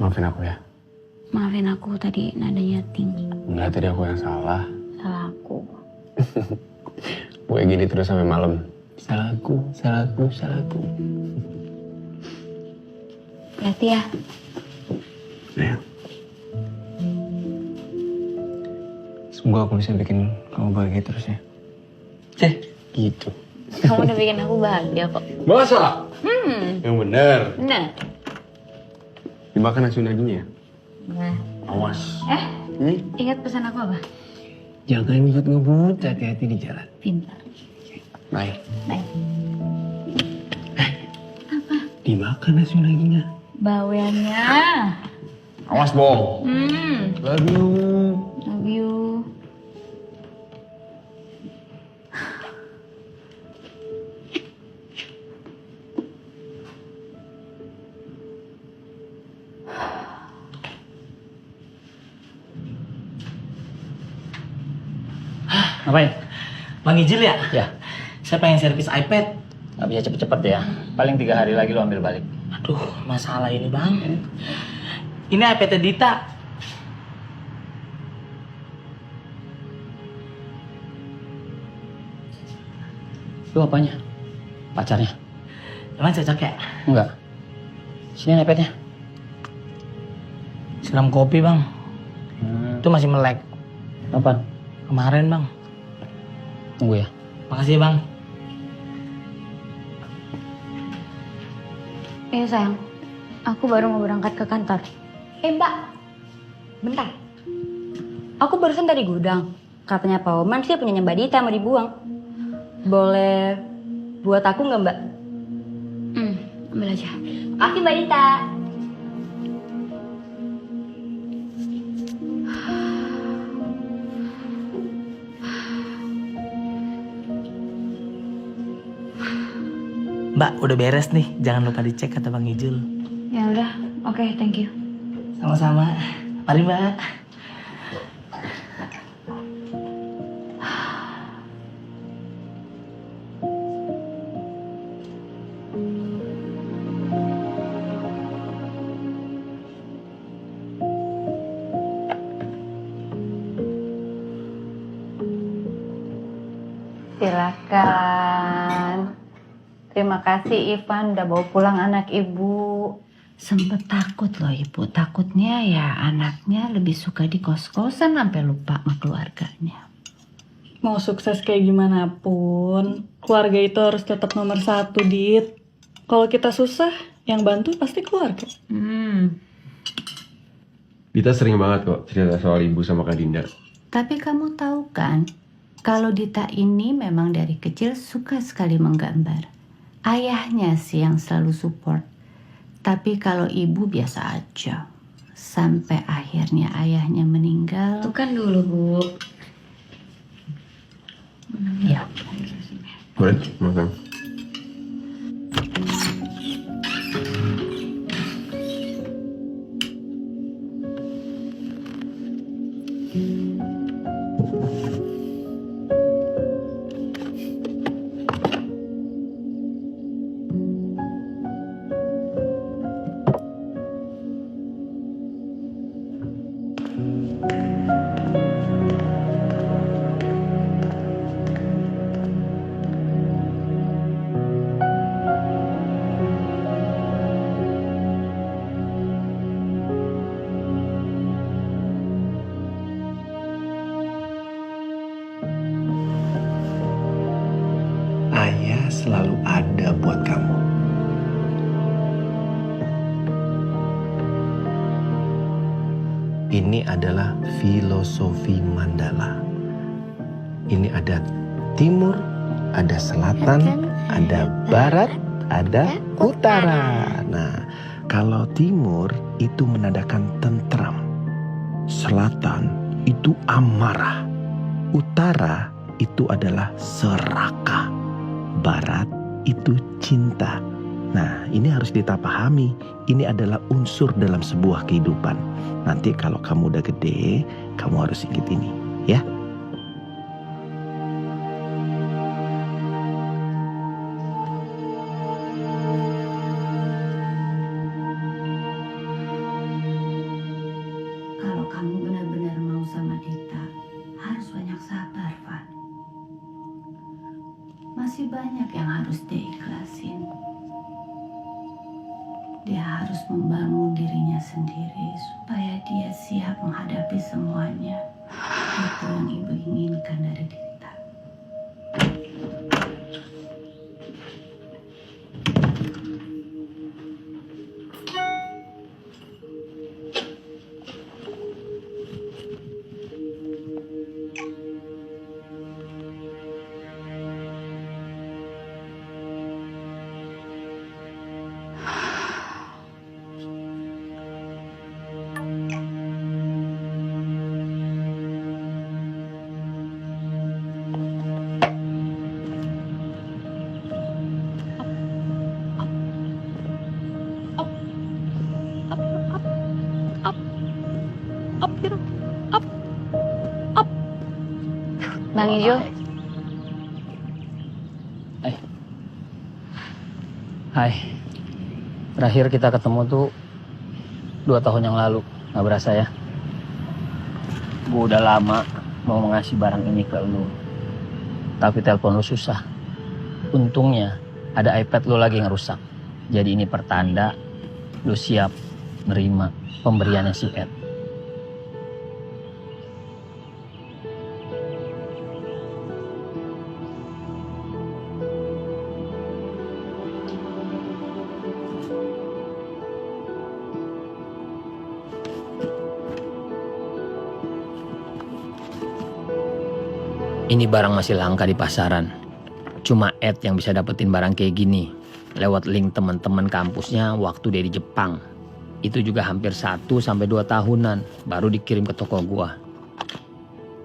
S4: Maafin aku ya.
S1: Maafin aku tadi nadanya tinggi.
S4: Enggak, tadi aku yang salah.
S1: Salah aku.
S4: Gue gini terus sampai malam. Salahku.
S1: Hati ya.
S4: Ya. Semoga aku bisa bikin kamu bahagia terus ya. Gitu.
S1: Kamu udah bikin aku bahagia kok.
S4: Masa? Yang bener.
S1: Bener.
S4: Dimakan nasi unaginya ya?
S1: Nah.
S4: Awas.
S1: Ingat pesan aku apa?
S4: Jangan ngebut-ngebut, hati-hati di jalan.
S1: Pintar.
S4: Bye.
S1: Bye.
S4: Dimakan nasi unaginya.
S1: Bawaannya.
S4: Awas, Bong. Love you.
S1: Love you.
S13: Ngapain? Bang Ijil ya? Ya. Saya pengen servis iPad. Nggak bisa cepet-cepet ya. Paling 3 hari lagi lo ambil balik. Aduh, masalah ini bang. Ini iPad Dita. Lu apanya? Pacarnya? Emang cocok ya? Enggak. Sini iPadnya. Siram kopi bang. Itu masih melek. Kapan? Kemarin bang. Tunggu ya. Makasih bang.
S1: Iya sayang. Aku baru mau berangkat ke kantor. Mbak. Bentar. Aku barusan dari gudang. Katanya Pak Oman sih punya Mbak Dita mau dibuang. Boleh buat aku nggak Mbak? Ambil aja. Makasih Mbak Dita.
S13: Mbak, udah beres nih. Jangan lupa dicek kata Bang Ijul.
S1: Ya udah, oke, thank you.
S13: Sama-sama. Mari Mbak.
S10: Silakan. Terima kasih Ivan udah bawa pulang anak ibu. Sempet takut loh ibu, takutnya ya anaknya lebih suka di kos-kosan sampai lupa sama keluarganya.
S5: Mau sukses kayak gimana pun, keluarga itu harus tetap nomor 1, Dit. Kalau kita susah, yang bantu pasti keluarga.
S4: Dita sering banget kok cerita soal ibu sama Kak Dinda.
S10: Tapi kamu tahu kan, kalau Dita ini memang dari kecil suka sekali menggambar. Ayahnya sih yang selalu support. Tapi kalau ibu biasa aja. Sampai akhirnya ayahnya meninggal.
S1: Itu kan dulu, Bu.
S10: Ya.
S4: Boleh, makan.
S8: Ayah selalu ada buat kamu. Ini adalah filosofi Mandala. Ini ada timur, ada selatan, ada barat, ada utara. Nah, kalau timur itu menandakan tentram. Selatan itu amarah. Utara itu adalah serakah. Barat itu cinta. Nah, ini harus kita pahami. Ini adalah unsur dalam sebuah kehidupan. Nanti kalau kamu udah gede, kamu harus ingat ini, ya.
S10: Kalau kamu benar-benar mau sama Dita, harus banyak sabar, Van. Masih banyak yang harus dia ikhlasin. Dia harus membangun dirinya sendiri supaya dia siap menghadapi semuanya. Itu yang ibu inginkan dari Dita.
S1: Bang Ijul.
S13: Hai. Terakhir kita ketemu tuh 2 tahun yang lalu. Gak berasa ya. Gue udah lama mau ngasih barang ini ke lu. Tapi telepon lu susah. Untungnya ada iPad lu lagi ngerusak. Jadi ini pertanda lu siap nerima pemberiannya si Ed. Ini barang masih langka di pasaran.
S14: Cuma Ed yang bisa dapetin barang kayak gini. Lewat link teman-teman kampusnya waktu dia di Jepang. Itu juga hampir 1-2 tahunan baru dikirim ke toko gua.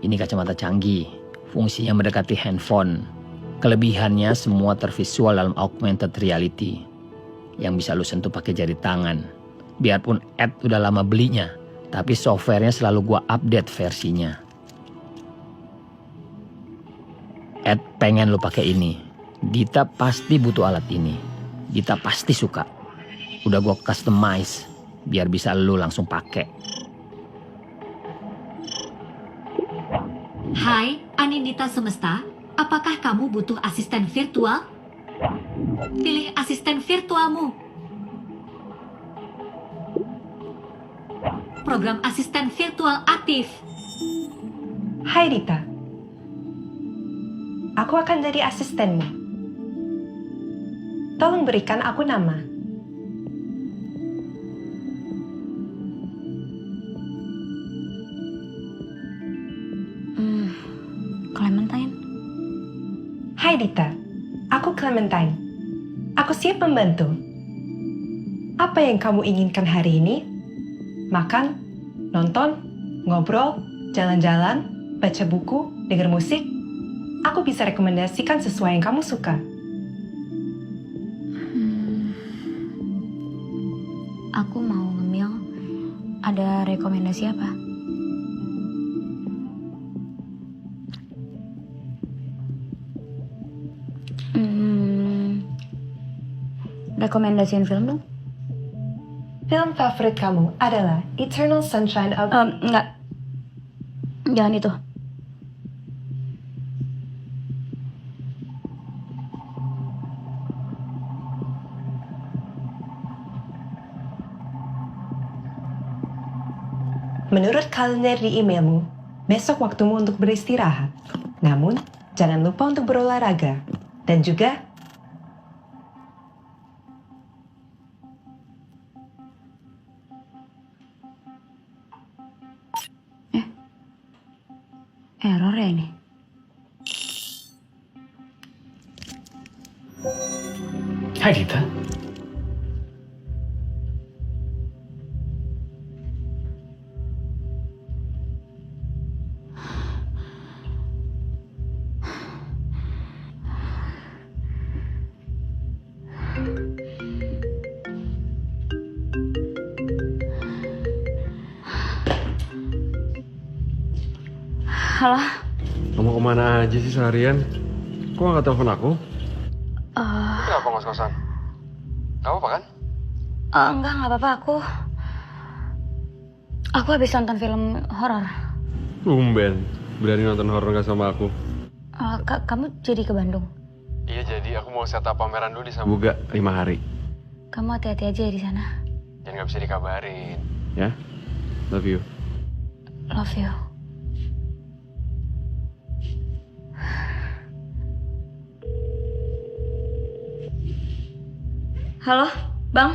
S14: Ini kacamata canggih, fungsinya mendekati handphone. Kelebihannya semua tervisual dalam augmented reality. Yang bisa lu sentuh pakai jari tangan. Biarpun Ed udah lama belinya, tapi softwarenya selalu gua update versinya. Ed pengen lu pakai ini. Dita pasti butuh alat ini. Dita pasti suka. Udah gua customize biar bisa lu langsung pakai.
S15: Hai, Anindita Semesta. Apakah kamu butuh asisten virtual? Pilih asisten virtualmu. Program asisten virtual aktif.
S16: Hai Dita. Aku akan jadi asistenmu. Tolong berikan aku nama.
S1: Clementine.
S16: Hai Dita, aku Clementine. Aku siap membantu. Apa yang kamu inginkan hari ini? Makan, nonton, ngobrol, jalan-jalan, baca buku, dengar musik? Aku bisa rekomendasikan sesuai yang kamu suka.
S1: Aku mau ngemil. Ada rekomendasi apa? Rekomendasiin film dong.
S16: Film favorit kamu adalah Eternal Sunshine of...
S1: Enggak. Jangan itu.
S16: Menurut kalender di emailmu, besok waktumu untuk beristirahat. Namun, jangan lupa untuk berolahraga. Dan juga...
S1: Error ya ini.
S3: Hai Dita.
S1: Halo.
S4: Kamu kemana aja sih seharian? Kok nggak telepon aku?
S12: Kenapa ngos-ngosan? Gak apa-apa kan?
S1: Enggak apa-apa. Aku habis nonton film horor.
S4: Tumben, berani nonton horor gak sama aku?
S1: Kamu jadi ke Bandung?
S4: Iya jadi, aku mau set up pameran dulu di Sambuga 5 hari.
S1: Kamu hati-hati aja ya di sana.
S4: Dan gak bisa dikabarin. Ya? Love you.
S1: Love you. Halo, Bang.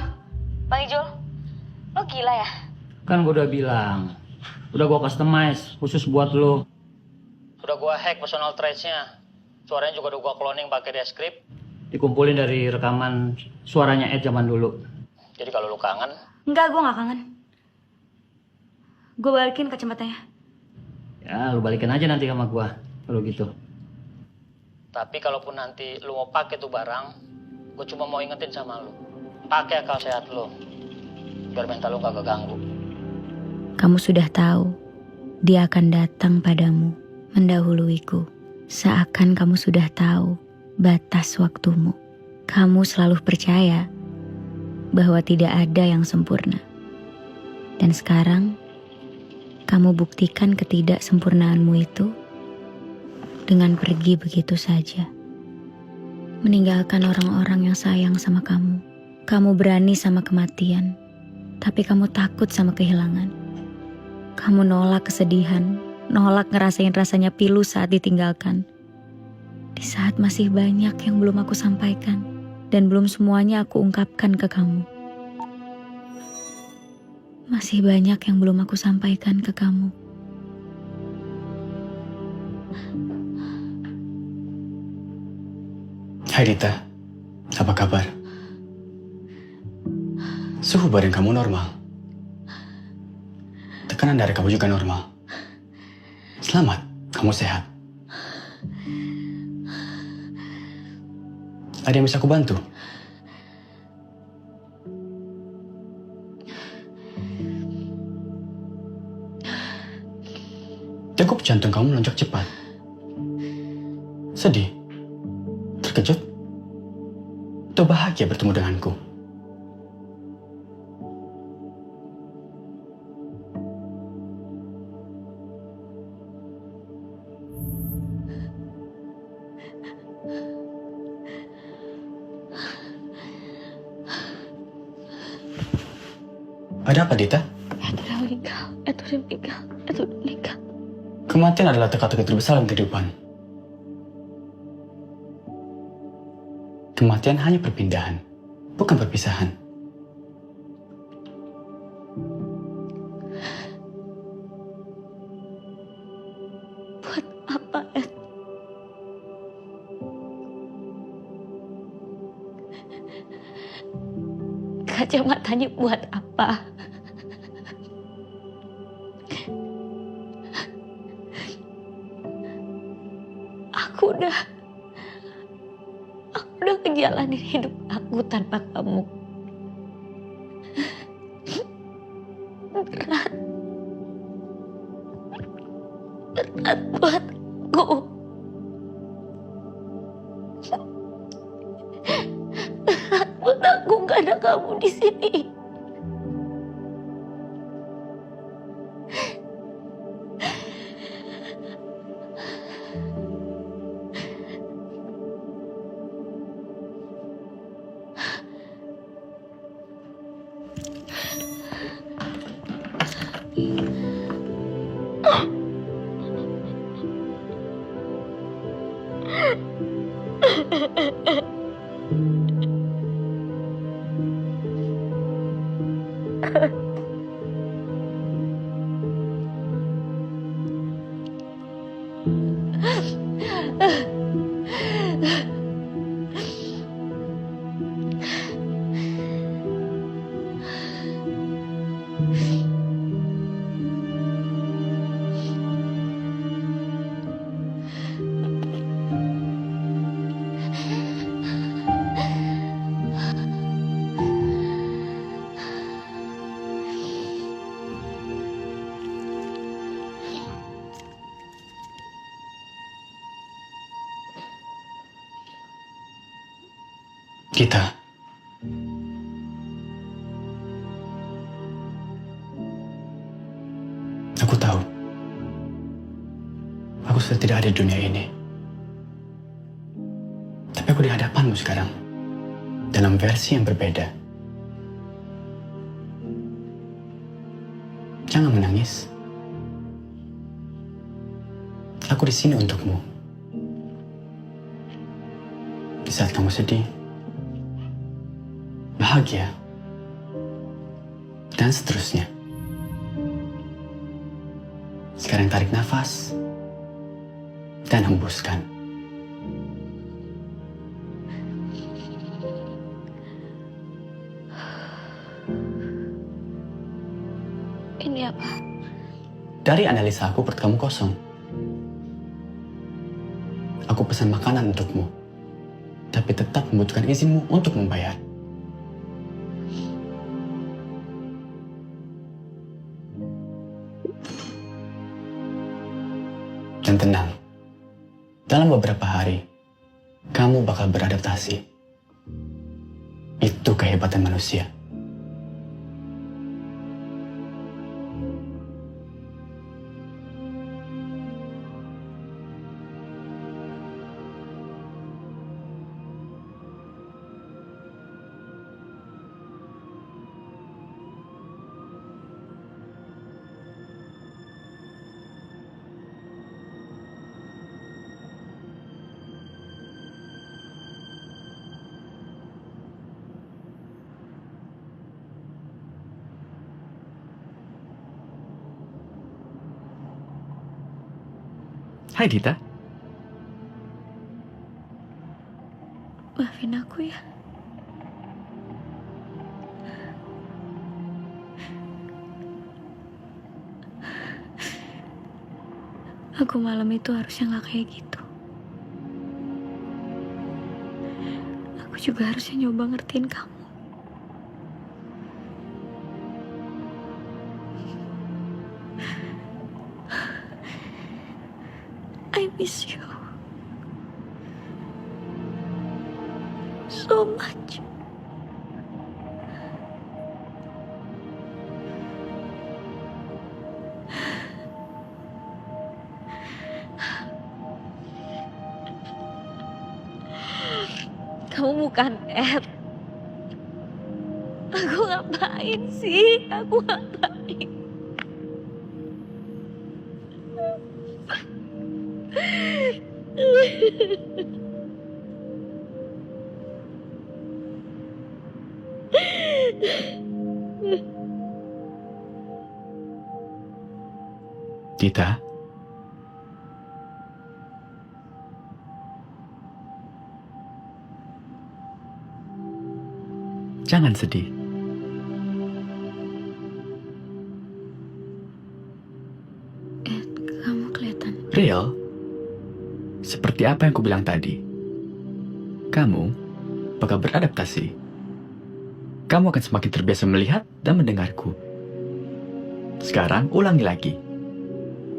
S1: Bang Ijul, lo gila ya?
S14: Kan gue udah bilang, udah gue customize khusus buat lo. Udah gue hack personal traits-nya. Suaranya juga udah gue cloning pakai Descript. Dikumpulin dari rekaman suaranya Ed zaman dulu. Jadi kalau lo kangen,
S1: Enggak, gue gak kangen. Gue balikin kacamatanya.
S14: ya lo balikin aja nanti sama gue kalau gitu. Tapi kalaupun nanti lo mau pakai tuh barang, gue cuma mau ingetin sama lo, pakai akal sehat lo, biar mental lo gak keganggu.
S1: Kamu sudah tahu, dia akan datang padamu, mendahuluiku. Seakan kamu sudah tahu batas waktumu. Kamu selalu percaya bahwa tidak ada yang sempurna. Dan sekarang, kamu buktikan ketidaksempurnaanmu itu dengan pergi begitu saja. Meninggalkan orang-orang yang sayang sama kamu. Kamu berani sama kematian, tapi kamu takut sama kehilangan. Kamu nolak kesedihan, nolak ngerasain rasanya pilu saat ditinggalkan. Di saat masih banyak yang belum aku sampaikan, dan belum semuanya aku ungkapkan ke kamu. Masih banyak yang belum aku sampaikan ke kamu.
S2: Hai Dita, apa kabar? Suhu badan kamu normal. Tekanan darah kamu juga normal. Selamat, kamu sehat. Ada yang bisa aku bantu? Degup jantung kamu melonjak cepat. Sedih? Terkejut? Atau bahagia bertemu denganku? Ada apa, Dita?
S11: Itu udah meninggal.
S2: Kematian adalah teka-teki terbesar dalam kehidupan. Kematian hanya perpindahan, bukan perpisahan.
S11: Buat apa, Ed? Kacamatanya buat apa? Aku udah ngejalanin hidup aku tanpa kamu. Berat buat aku. Berat buat aku gak ada kamu di sini.
S2: Dita. Aku tahu. Aku sudah tidak ada di dunia ini. Tapi aku di hadapanmu sekarang. Dalam versi yang berbeda. Jangan menangis. Aku di sini untukmu. Di saat kamu sedih, bahagia, dan seterusnya. Sekarang tarik nafas dan hembuskan.
S11: Ini apa?
S2: Dari analisa aku, perut kamu kosong. Aku pesan makanan untukmu, tapi tetap membutuhkan izinmu untuk membayar. Dan tenang, dalam beberapa hari, kamu bakal beradaptasi. Itu kehebatan manusia. Hai Dita.
S1: Maafin aku ya. Aku malam itu harusnya gak kayak gitu. Aku juga harusnya nyoba ngertiin kamu. I miss you so much. Kamu bukan Ed. Aku ngapain sih? Aku ngapain?
S2: Dita, jangan sedih.
S1: Kamu kelihatan
S2: Real, seperti apa yang kubilang tadi. Kamu bakal beradaptasi. Kamu akan semakin terbiasa melihat dan mendengarku. Sekarang ulangi lagi.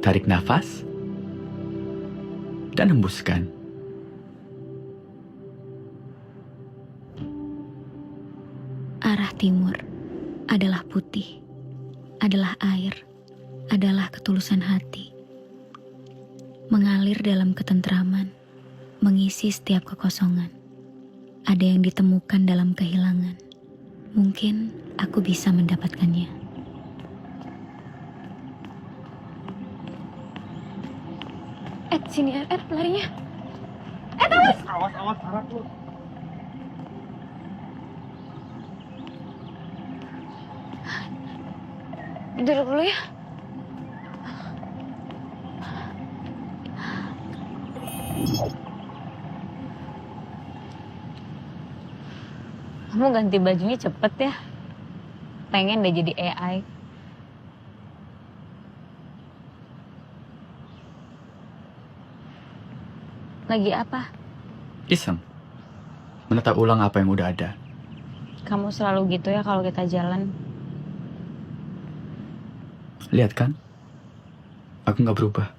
S2: Tarik nafas dan hembuskan.
S1: arah timur adalah putih, adalah air, adalah ketulusan hati. Mengalir dalam ketentraman, mengisi setiap kekosongan. Ada yang ditemukan dalam kehilangan. Mungkin aku bisa mendapatkannya. Sini, larinya. Awas!
S3: Awas, harap lu.
S1: Duduk dulu ya. Kamu ganti bajunya cepet ya. Pengen deh jadi AI. Lagi apa?
S2: Iseng. Menata ulang apa yang udah ada.
S1: Kamu selalu gitu ya kalau kita jalan.
S2: Lihat kan? Aku nggak berubah.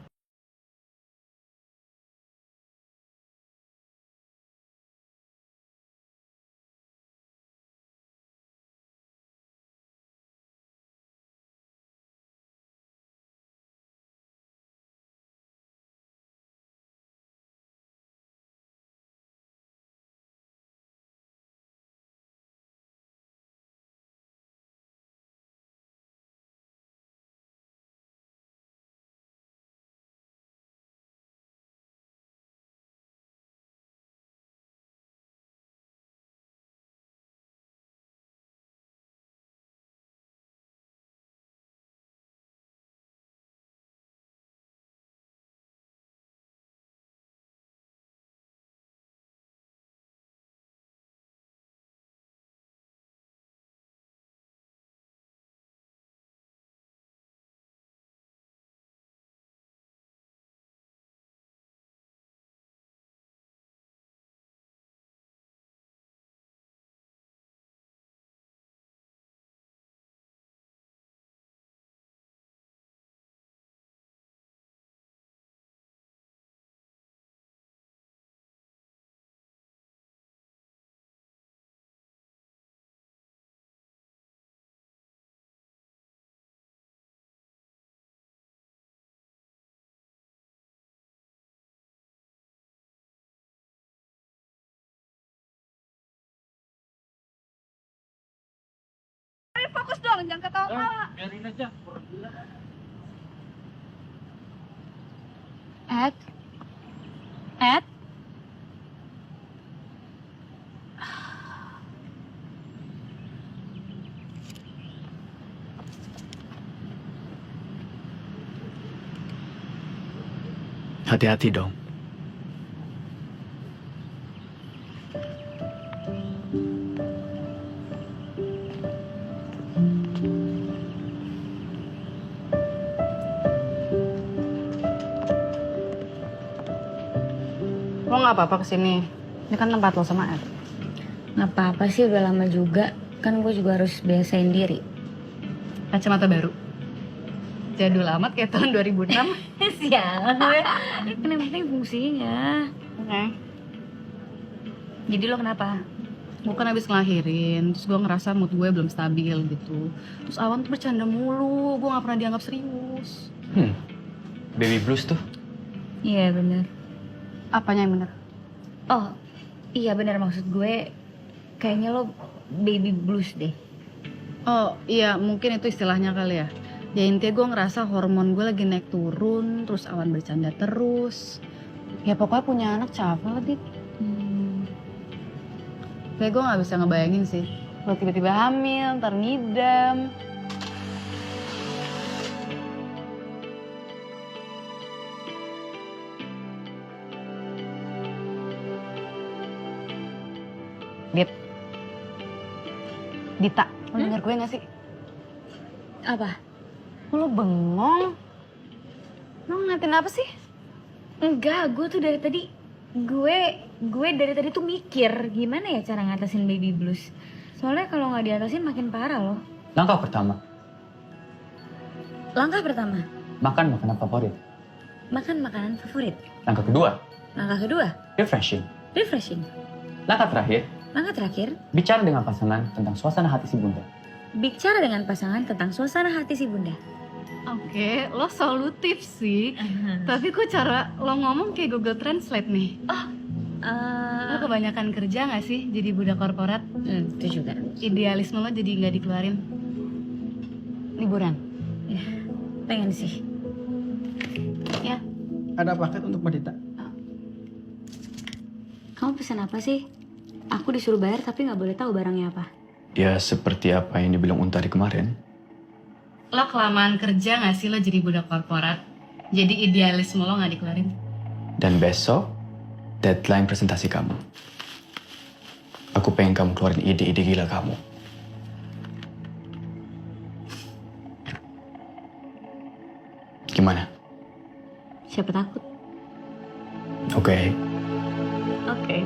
S11: Fokus dong, jangan ketawa.
S3: Biarin aja.
S1: Ed? Ed?
S2: Hati-hati dong.
S5: nggak apa-apa kesini. Ini kan tempat lo sama Ed.
S1: Nggak apa-apa sih, udah lama juga. Kan gue juga harus biasain diri.
S5: Kacamata baru. Jadul amat kayak tahun 2006.
S1: Sialan gue. Kan yang penting fungsinya.
S5: Oke.
S1: Jadi lo kenapa?
S5: Gue kan abis ngelahirin, terus gue ngerasa mood gue belum stabil gitu. Terus Awan tuh bercanda mulu, gue gak pernah dianggap serius.
S2: Baby blues tuh.
S1: Iya bener.
S5: Apanya yang bener?
S1: Oh iya bener, maksud gue kayaknya lo baby blues deh.
S5: Oh iya, mungkin itu istilahnya kali ya. Ya intinya gue ngerasa hormon gue lagi naik turun, terus Awan bercanda terus. Ya pokoknya punya anak capek lah, Dit. Kayak gue gak bisa ngebayangin sih. Lo tiba-tiba hamil, ntar ngidam. Dit. Dita, lo denger gue gak sih?
S1: Apa?
S5: Lo bengong? Lo ngeliatin apa sih?
S1: Enggak, gue tuh dari tadi gue dari tadi tuh mikir gimana ya cara ngatasin baby blues. Soalnya kalau nggak diatasin makin parah loh.
S2: Langkah pertama,
S1: Langkah pertama,
S2: makan makanan favorit.
S1: makan makanan favorit.
S2: Langkah kedua,
S1: Langkah kedua,
S2: refreshing.
S1: refreshing.
S2: Langkah terakhir,
S1: Langkah terakhir,
S2: bicara dengan pasangan tentang suasana hati si bunda.
S1: bicara dengan pasangan tentang suasana hati si bunda.
S5: Oke, lo solutif sih. Tapi kok cara lo ngomong kayak Google Translate nih? Lo kebanyakan kerja gak sih jadi budak korporat?
S1: Itu juga.
S5: Idealisme lo jadi gak dikeluarin? Liburan?
S1: Ya, pengen sih.
S5: Ya.
S3: Ada paket untuk Mbak Dita.
S1: Kamu pesan apa sih? Aku disuruh bayar tapi nggak boleh tahu barangnya apa.
S2: Ya seperti apa yang dibilang Untari kemarin.
S5: Lo kelamaan kerja gak sih lo jadi budak korporat? Jadi idealisme lo gak dikeluarin?
S2: Dan besok, deadline presentasi kamu. Aku pengen kamu keluarin ide-ide gila kamu. Gimana?
S1: Siapa takut?
S2: Oke.
S1: Oke.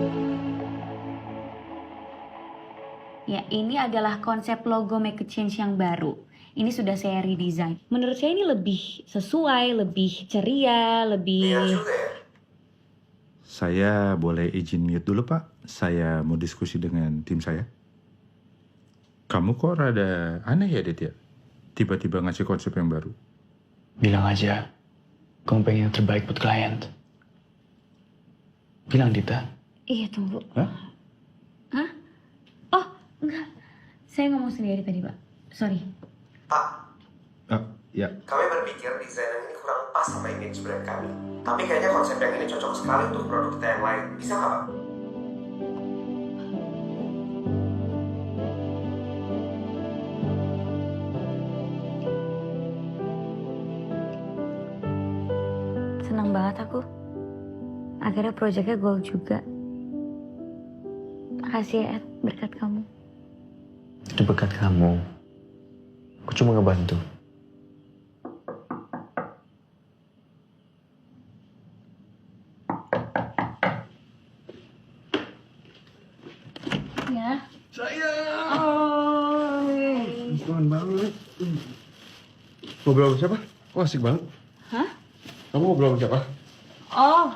S1: Ya, ini adalah konsep logo Make a Change yang baru. Ini sudah saya redesign. Menurut saya ini lebih sesuai, lebih ceria, lebih...
S17: Saya boleh izin mute dulu, Pak? Saya mau diskusi dengan tim saya. Kamu kok rada aneh ya, Dit ya? Tiba-tiba ngasih konsep yang baru.
S2: Bilang aja, kamu pengen yang terbaik buat klien. Bilang, Dita.
S1: Iya, tunggu.
S2: Hah?
S1: Hah? Oh, enggak. Saya ngomong sendiri tadi, Pak. Sorry.
S17: Ya.
S12: Kami berpikir desain yang ini kurang pas sama image brand kami. Tapi kayaknya konsep yang ini cocok sekali untuk produk kita yang lain. Bisa nggak, Pak?
S1: Senang banget aku. Akhirnya proyeknya goal juga. Makasih ya, Ed. Berkat kamu.
S2: Itu berkat kamu. Aku cuma ngebantu.
S1: Ya.
S4: Keren banget. Ngobrol sama siapa? Wah, asik banget.
S1: Hah?
S4: Kamu ngobrol sama siapa?
S1: Oh,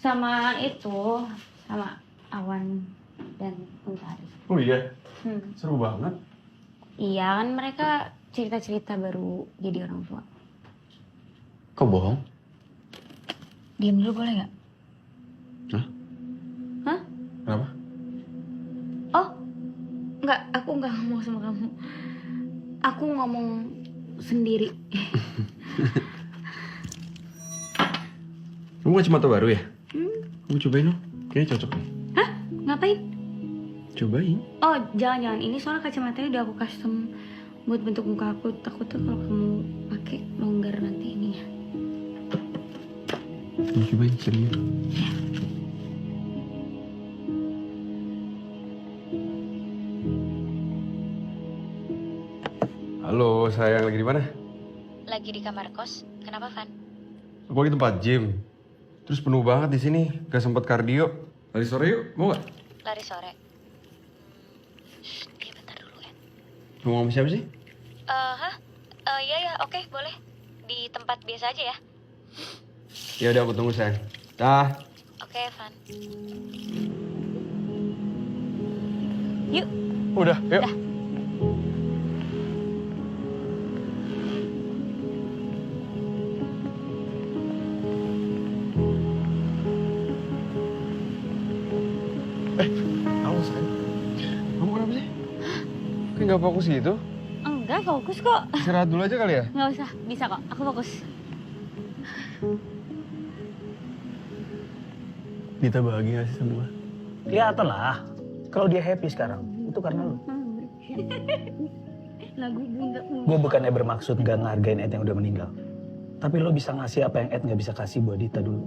S1: sama itu, sama Awan dan Untari.
S4: Oh iya,
S1: Hmm.
S4: seru banget.
S1: Iya kan mereka cerita-cerita baru jadi orang tua.
S2: Kau bohong?
S1: Diam dulu boleh nggak?
S4: Hah?
S1: Hah?
S4: Kenapa?
S1: Oh, nggak. Aku nggak ngomong sama kamu. Aku ngomong sendiri.
S4: Kamu kacamata baru ya? Kamu cobain dong, kayaknya cocok nih.
S1: Hah? Ngapain?
S4: Cobain.
S1: Oh, jangan-jangan. Ini soalnya kacamatanya udah aku custom buat bentuk muka aku. Takutnya kalau kamu pakai longgar nanti ininya.
S4: Kamu cobain, serius. Halo, sayang, lagi di mana?
S1: Lagi di kamar kos. Kenapa, Van?
S4: Aku lagi tempat gym. Terus penuh banget di sini, gak sempet kardio. Lari sore yuk, mau gak?
S1: Lari sore.
S4: Mau ngomong siapa sih?
S1: Iya, oke, boleh. Di tempat biasa aja ya.
S4: Ya udah, aku tunggu sayang. Dah.
S1: Oke, Evan.
S4: Udah, yuk. Kamu sayang. Kamu kenapa sih? Kayak gak fokus gitu?
S1: Enggak, fokus kok.
S4: Istirahat dulu aja kali ya?
S1: Nggak usah, bisa kok. Aku fokus.
S2: Dita bahagia gak sih sama gue?
S3: Kelihatan lah. Kalau dia happy sekarang, itu karena lu.
S1: Lagu bunda.
S3: Gue bukannya bermaksud gak ngargain Ed yang udah meninggal. Tapi lo bisa ngasih apa yang Ed gak bisa kasih buat Dita dulu.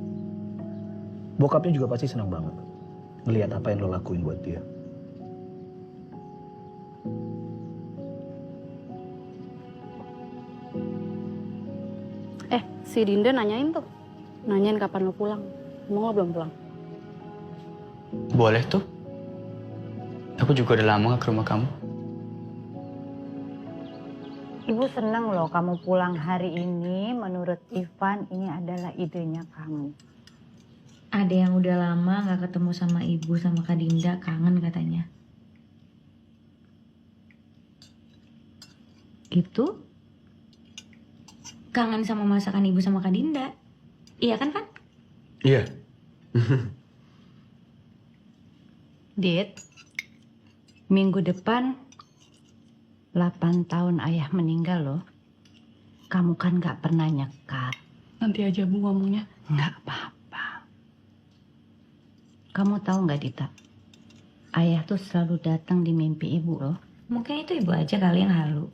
S3: Bokapnya juga pasti senang banget ngelihat apa yang lo lakuin buat dia.
S5: Si Dinda nanyain tuh. Nanyain kapan lo pulang. Emang lo belum pulang?
S2: Boleh tuh. Aku juga udah lama gak ke rumah kamu.
S10: Ibu senang loh kamu pulang hari ini. Menurut Ivan ini adalah idenya kamu.
S1: Ada yang udah lama gak ketemu sama ibu sama Kak Dinda, kangen katanya. Gitu? Kangen sama masakan ibu sama Kak Dinda. Iya kan, Van?
S4: Iya.
S10: Dit, minggu depan 8 tahun ayah meninggal loh. Kamu kan gak pernah nyekat.
S5: Nanti aja Bu ngomongnya.
S10: Nggak apa-apa. Kamu tahu nggak Dita? Ayah tuh selalu datang di mimpi ibu loh.
S1: Mungkin itu ibu aja kali yang halu.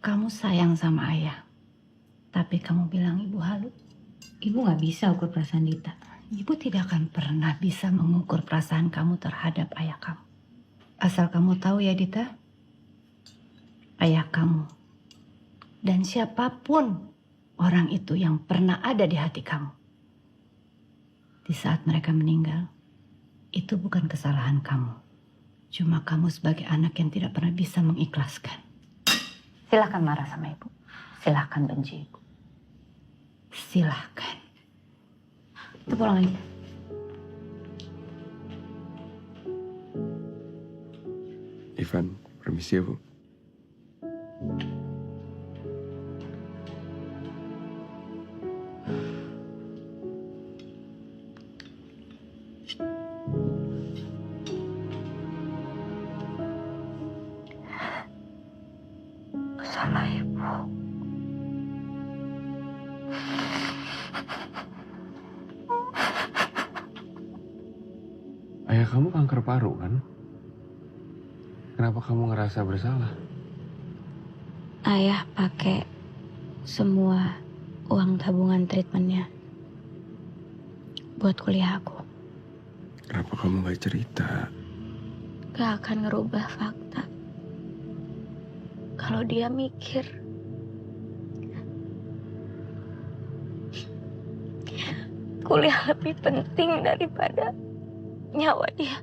S10: Kamu sayang sama ayah. Tapi kamu bilang ibu halu.
S1: Ibu nggak bisa ukur perasaan Dita.
S10: Ibu tidak akan pernah bisa mengukur perasaan kamu terhadap ayah kamu. Asal kamu tahu ya Dita, ayah kamu dan siapapun orang itu yang pernah ada di hati kamu, di saat mereka meninggal, itu bukan kesalahan kamu. Cuma kamu sebagai anak yang tidak pernah bisa mengikhlaskan. Silahkan marah sama ibu, silahkan benci ibu, silahkan.
S1: Kita pulang aja.
S4: Ivan, permisi ya Bu.
S10: Salah ibu.
S4: Ayah kamu kanker paru kan? Kenapa kamu ngerasa bersalah?
S1: Ayah pakai semua uang tabungan treatmentnya buat kuliah aku.
S4: Kenapa kamu gak cerita?
S1: Gak akan ngerubah fakta. Kalau dia mikir kuliah lebih penting daripada nyawa dia.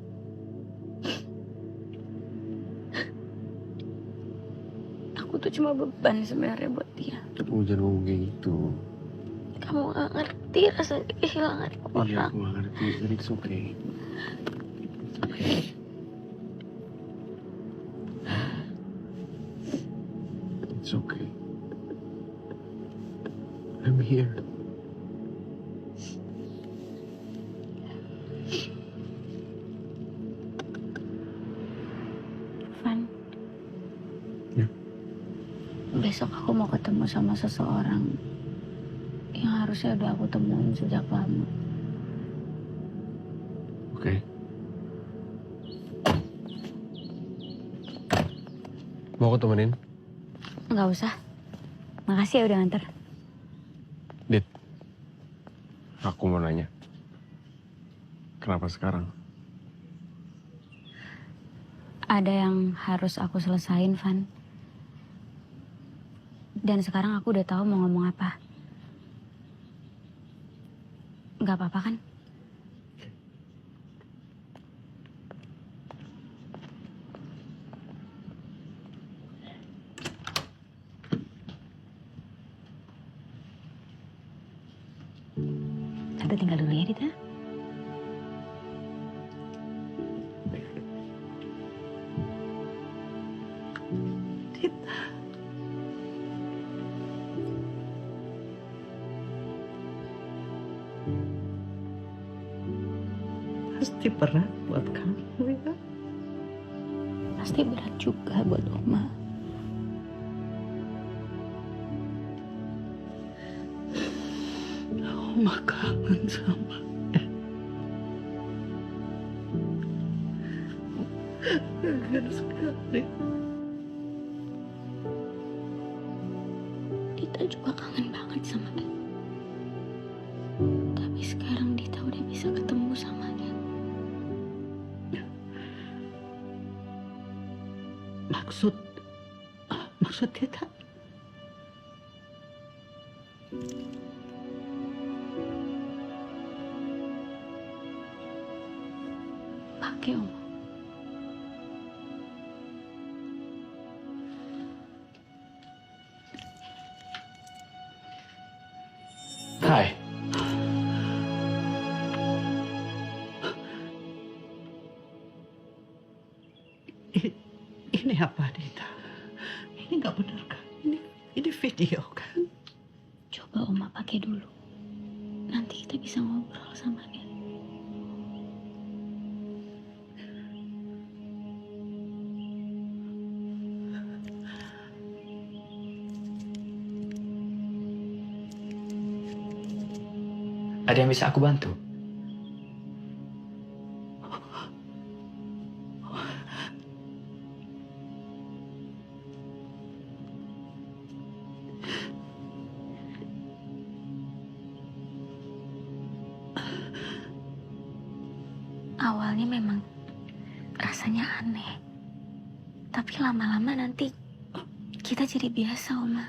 S1: Aku tuh cuma beban sebenarnya buat dia.
S4: Kamu jangan ngomong kayak gitu.
S1: Kamu gak ngerti rasanya kehilangan orang.
S4: Iya, aku gak ngerti. Jadi it's okay. It's okay. It's okay. I'm here.
S1: Van.
S4: Ya.
S1: Besok aku mau ketemu sama seseorang yang harusnya udah aku temuin sejak lama.
S4: Oke. Mau aku temenin?
S1: Nggak usah. Makasih ya udah nganter.
S4: Dit, aku mau nanya. Kenapa sekarang?
S1: ada yang harus aku selesain, Van. Dan sekarang aku udah tahu mau ngomong apa. Gak apa-apa kan? Tante tinggal dulu ya, Dita.
S10: Pasti berat buat kamu ya.
S1: Pasti berat juga buat Oma.
S10: Oma kangen sama dia. Kangen sekali.
S1: Dita juga kangen banget sama dia. Tapi sekarang Dita udah bisa ketemu sama dia.
S10: Maksud Dita?
S1: Pakai Oma.
S2: Hai.
S10: Ini apa, Dita? Ini nggak benar kan? Ini video kan?
S1: Coba Oma pakai dulu. Nanti kita bisa ngobrol sama dia.
S2: Ada yang bisa aku bantu?
S1: Awalnya memang rasanya aneh. Tapi lama-lama nanti kita jadi biasa, Oma.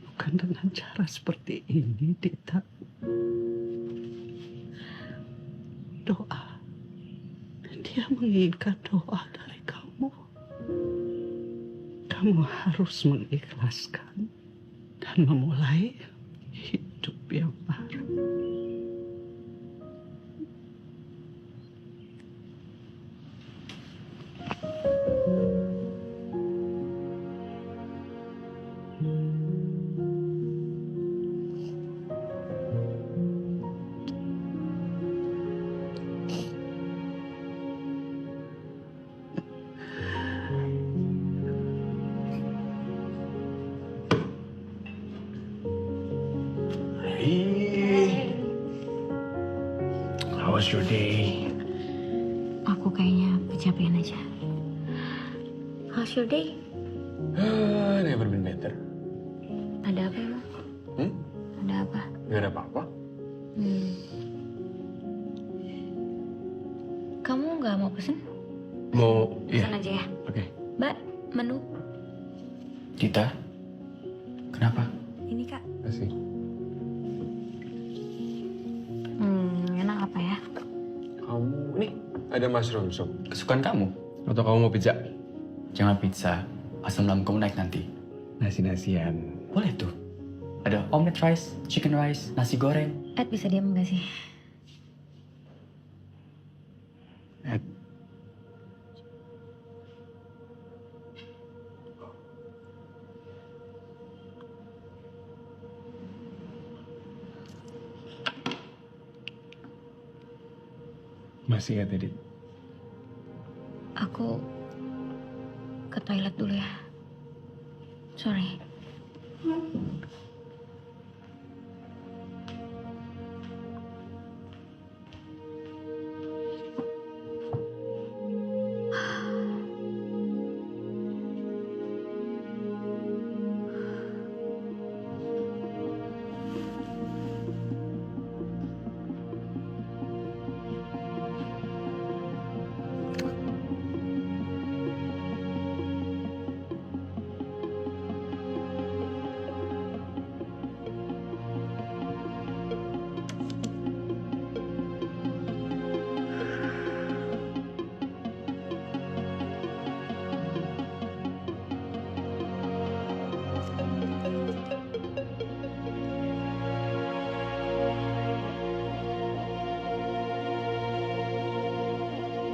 S10: Bukan dengan cara seperti ini, Dita. Doa. Dia menginginkan doa dari kamu. Kamu harus mengikhlaskan dan memulai hidup yang baru.
S2: How was your day?
S1: Aku kayaknya kecapean aja. How's your day?
S4: Never been better.
S1: Ada apa emang? Ada apa?
S4: Gak ada apa-apa.
S1: Kamu nggak mau pesen?
S2: Mau,
S1: Pesen aja ya.
S2: Oke.
S1: Mbak, menu.
S2: Dita, kenapa?
S1: Ini Kak.
S4: Kasih.
S1: Enak apa ya?
S4: Kamu, nih ada mushroom soup.
S2: Kesukaan kamu?
S4: Atau kamu mau pizza?
S2: Jangan pizza, asam lambung kamu naik nanti.
S4: Nasi-nasian.
S2: Boleh tuh. Ada omelet rice, chicken rice, nasi goreng.
S1: Ed bisa diam nggak sih?
S2: Ed.
S4: Masih ya, Teddy?
S1: Aku ke toilet dulu ya. Sorry.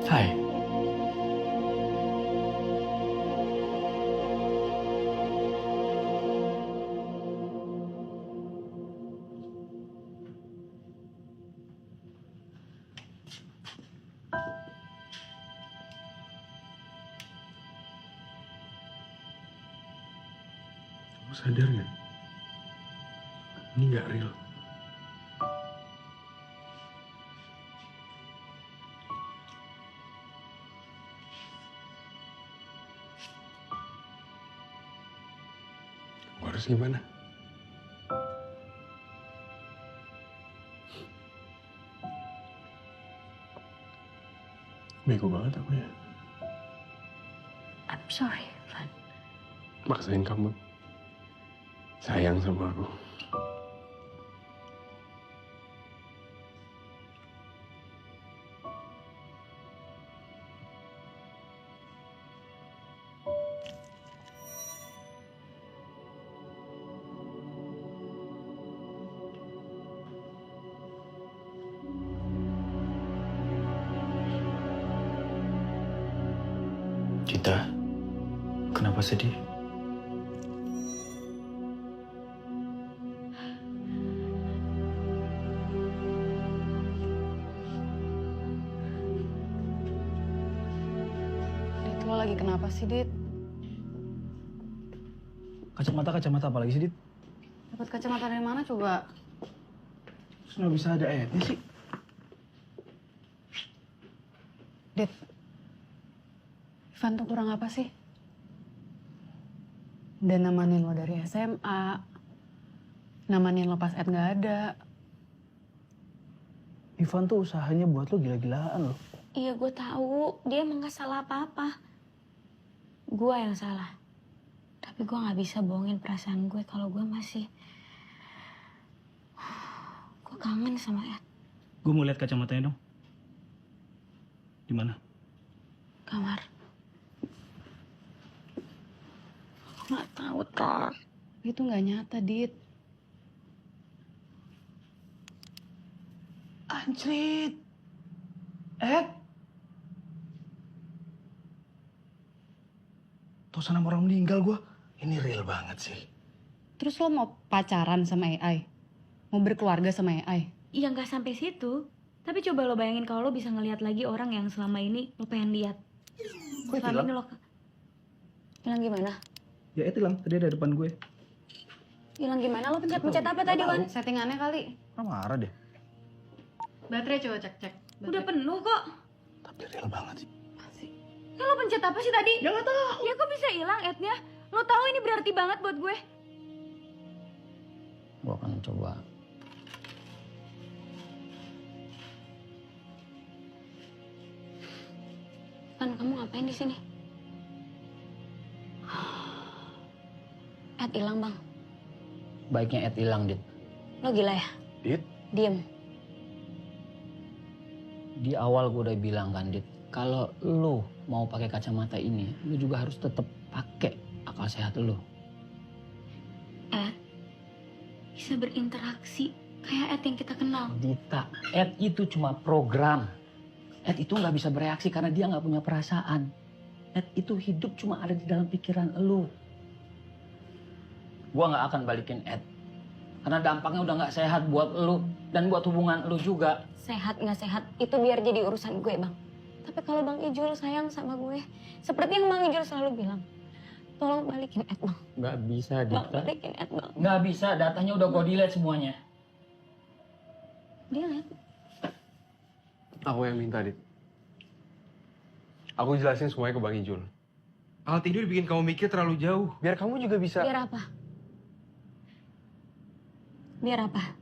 S2: Hai.
S4: Kamu sadar nggak? Ini nggak real. Aku harus gimana? Bego banget aku ya.
S1: I'm sorry, Van.
S4: Maksain kamu sayang sama aku.
S2: Dita, kenapa sedih?
S5: Dit, lo lagi kenapa sih, Dit?
S3: Kacamata apa lagi sih, Dit?
S5: Dapat kacamata dari mana coba?
S3: Terus nggak bisa ada airnya sih?
S5: Dit, Ivan tuh kurang apa sih? Udah namanin lo dari SMA, namanin lo pas Ed nggak ada.
S3: Ivan tuh usahanya buat lo gila-gilaan loh.
S1: Iya, gue tahu. Dia emang gak salah apa-apa. Gue yang salah. Tapi gue gak bisa bohongin perasaan gue kalau gue masih... Gue kangen sama Ed.
S3: Gue mau lihat kacamatanya dong. Di mana?
S1: Kamar. Aku gak tahu, Tar.
S5: Itu nggak nyata, Dit.
S3: Anjrit. Ed. Tosan sama orang meninggal gue. Ini real banget sih.
S5: Terus lo mau pacaran sama AI? Mau berkeluarga sama AI?
S1: Iya, gak sampai situ. Tapi coba lo bayangin kalau lo bisa ngelihat lagi orang yang selama ini lo pengen lihat.
S3: Kok
S1: Selama
S3: hilang?
S1: ini lo... Hilang gimana?
S3: Ya Ed hilang, tadi ada depan gue.
S1: Hilang gimana? Lo pencet-pencet apa tadi, Wan?
S5: Settingannya kali.
S3: Orang marah deh.
S5: Baterai coba cek-cek.
S1: Udah penuh kok.
S3: Tapi real banget sih.
S1: Ya lo pencet apa sih tadi?
S3: Ya nggak tahu.
S1: Ya kok bisa hilang Ednya? Lo tahu ini berarti banget buat gue.
S14: Gue akan coba.
S1: Kan kamu ngapain di sini? Ed hilang, Bang.
S14: Baiknya Ed hilang, Dit.
S1: Lo gila ya?
S3: Dit?
S1: Diem.
S14: Di awal gue udah bilang kan, Dit, kalau lu mau pakai kacamata ini, lu juga harus tetap pakai akal sehat lu.
S1: Ed bisa berinteraksi kayak Ed yang kita kenal.
S14: Dita, Ed itu cuma program. Ed itu nggak bisa bereaksi karena dia nggak punya perasaan. Ed itu hidup cuma ada di dalam pikiran lu. Gua nggak akan balikin Ed. Karena dampaknya udah nggak sehat buat lu dan buat hubungan lu juga.
S1: Sehat nggak sehat itu biar jadi urusan gue, Bang. Tapi kalau Bang Ijul sayang sama gue, seperti yang Bang Ijul selalu bilang, tolong balikin Ed, Bang.
S14: Nggak bisa,
S1: Bang,
S14: Dita.
S1: balikin Ed, Bang.
S14: Nggak bisa, datanya udah gue delete semuanya.
S1: Delete?
S4: Aku yang minta, Dit. Aku jelasin semuanya ke Bang Ijul. Alat ini bikin kamu mikir terlalu jauh. Biar kamu juga bisa...
S1: Biar apa? Biar apa?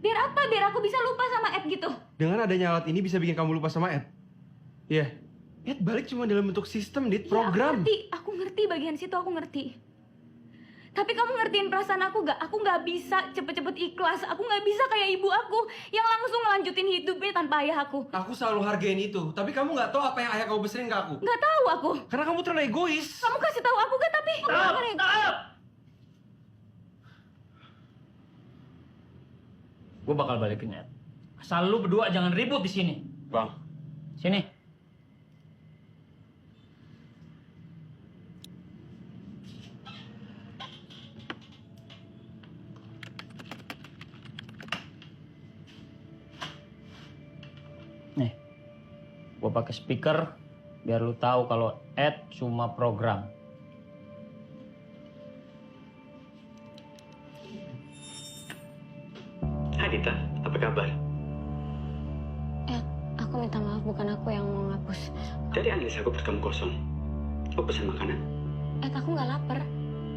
S1: Biar apa? Biar aku bisa lupa sama Ed gitu.
S4: Dengan adanya alat ini bisa bikin kamu lupa sama Ed. Iya. Ed balik cuma dalam bentuk sistem, Dit. Program.
S1: Ya, aku ngerti bagian situ, aku ngerti. Tapi kamu ngertiin perasaan aku gak? Aku gak bisa cepet-cepet ikhlas. Aku gak bisa kayak ibu aku yang langsung ngelanjutin hidupnya tanpa ayah aku.
S4: Aku selalu hargain itu. Tapi kamu nggak tahu apa yang ayah kamu pesenin ke aku.
S1: Gak tahu aku.
S4: Karena kamu terlalu egois.
S1: Kamu kasih tahu aku gak? Tapi
S14: Stop! Gue bakal balikin Ed. Asal lu berdua jangan ribut di sini.
S4: Bang,
S14: Sini. Nih, gua pakai speaker biar lu tahu kalau Ed cuma program.
S2: Hai Dita, apa kabar?
S1: Aku minta maaf, bukan aku yang mau ngapus.
S2: Tadi analisa aku perut kamu kosong. Aku pesan makanan.
S1: Aku nggak lapar.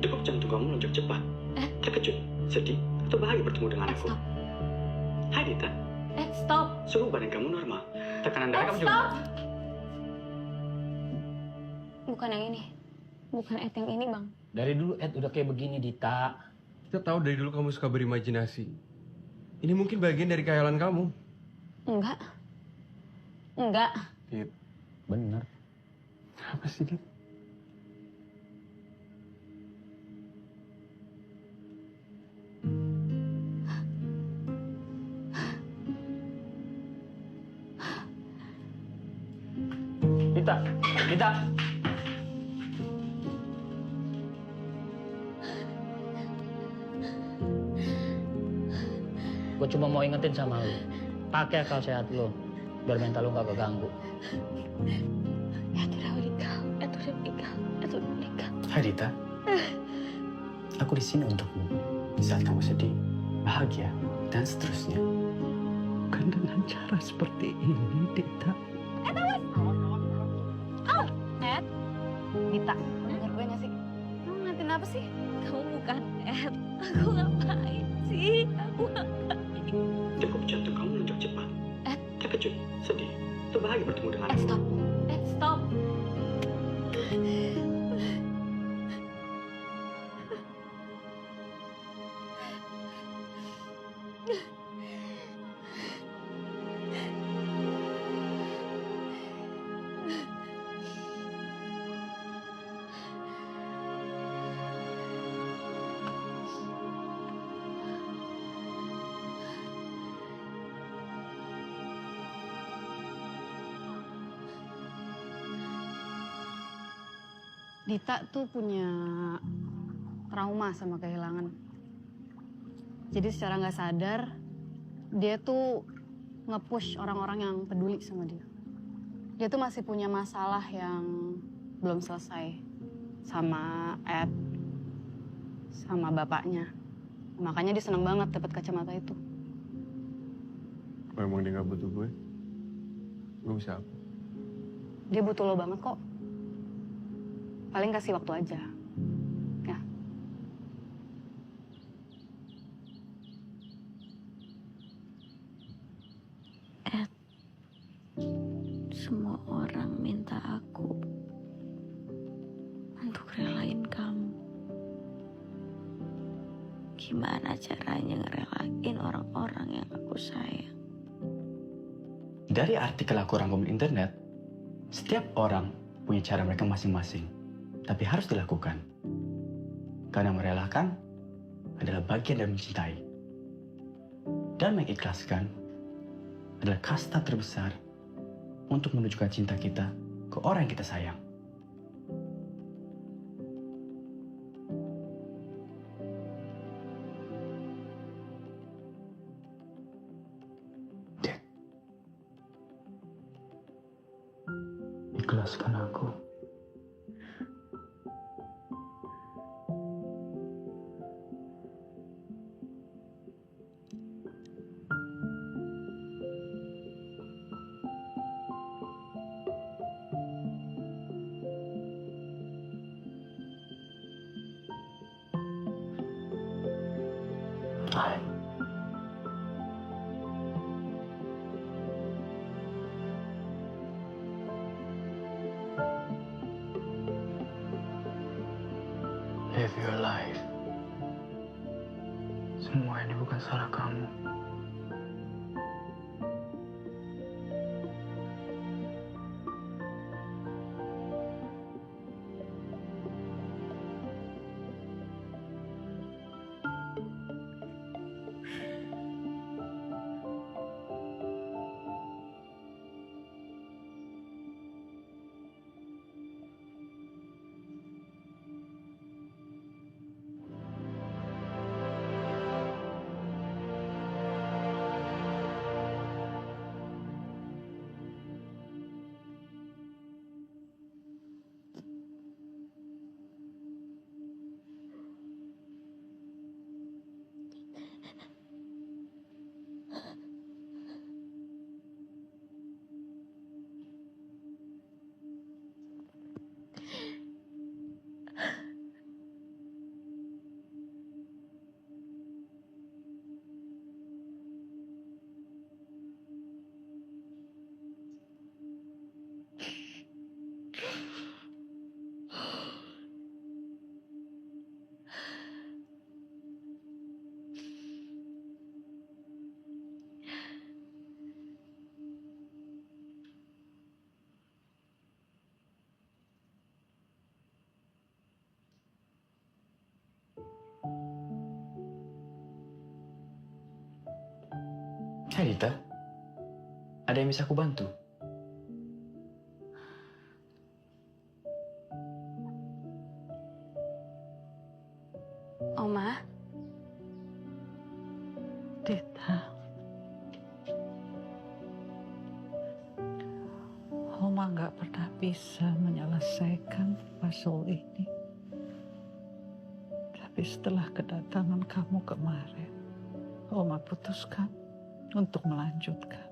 S2: Degup jantung kamu lonjak cepat. Terkejut, sedih, atau bahagia bertemu dengan aku?
S1: Stop.
S2: Hai Dita.
S1: Stop.
S2: Suhu badan kamu normal. Tekanan darah kamu juga.
S1: Stop. Bukan yang ini. Bukan Ed yang ini, Bang.
S14: Dari dulu Ed udah kayak begini, Dita.
S4: Kita tahu dari dulu kamu suka berimajinasi. Ini mungkin bagian dari khayalan kamu.
S1: Enggak. Enggak.
S4: Dit.
S14: Bener.
S4: Apa sih, Dit?
S14: Dita. Gue cuma mau ingetin sama lu. Pakai akal sehat lu. Biar mental lu gak keganggu.
S1: Ed udah meninggal.
S2: Hai Dita. Aku di sini untukmu. Di saat kamu sedih, bahagia, dan seterusnya. Bukan dengan cara seperti ini, Dita.
S5: Ed, Dita, denger gue gak sih? Kamu ngeliatin apa sih?
S1: Kamu bukan Ed. Aku ngapain sih? Aku ngapain?
S2: Degup jantung kamu lonjak cepat. Terkejut, sedih, atau bahagia bertemu dengan aku?
S1: Stop.
S5: Dita tuh punya trauma sama kehilangan. Jadi secara nggak sadar, dia tuh nge-push orang-orang yang peduli sama dia. Dia tuh masih punya masalah yang belum selesai sama Ed, sama bapaknya. Makanya dia seneng banget dapat kacamata itu.
S4: Kalau emang dia gak butuh gue bisa apa?
S5: Dia butuh lo banget kok. Paling kasih waktu aja. Ya.
S1: Ed, semua orang minta aku untuk relain kamu. Gimana caranya ngerelain orang-orang yang aku sayang?
S2: Dari artikel aku rangkum di internet, setiap orang punya cara mereka masing-masing. Tapi harus dilakukan. Karena merelakan adalah bagian dari mencintai. Dan mengikhlaskan adalah kasta terbesar untuk menunjukkan cinta kita ke orang yang kita sayang. Dad, ikhlaskan aku. Hai. Live your life. Semua ini bukan salah kamu. Hai Dita, ada yang bisa aku bantu?
S5: Oma,
S10: Dita, Oma nggak pernah bisa menyelesaikan puzzle ini. Tapi setelah kedatangan kamu kemarin, Oma putuskan untuk melanjutkan.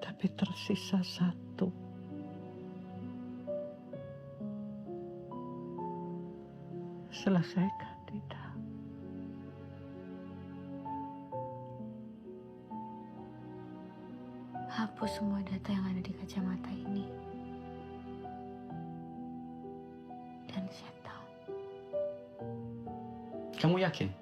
S10: Tapi tersisa satu. Selesaikan, Dita.
S1: Hapus semua data yang ada di kacamata ini. Dan shut down.
S2: Kamu yakin?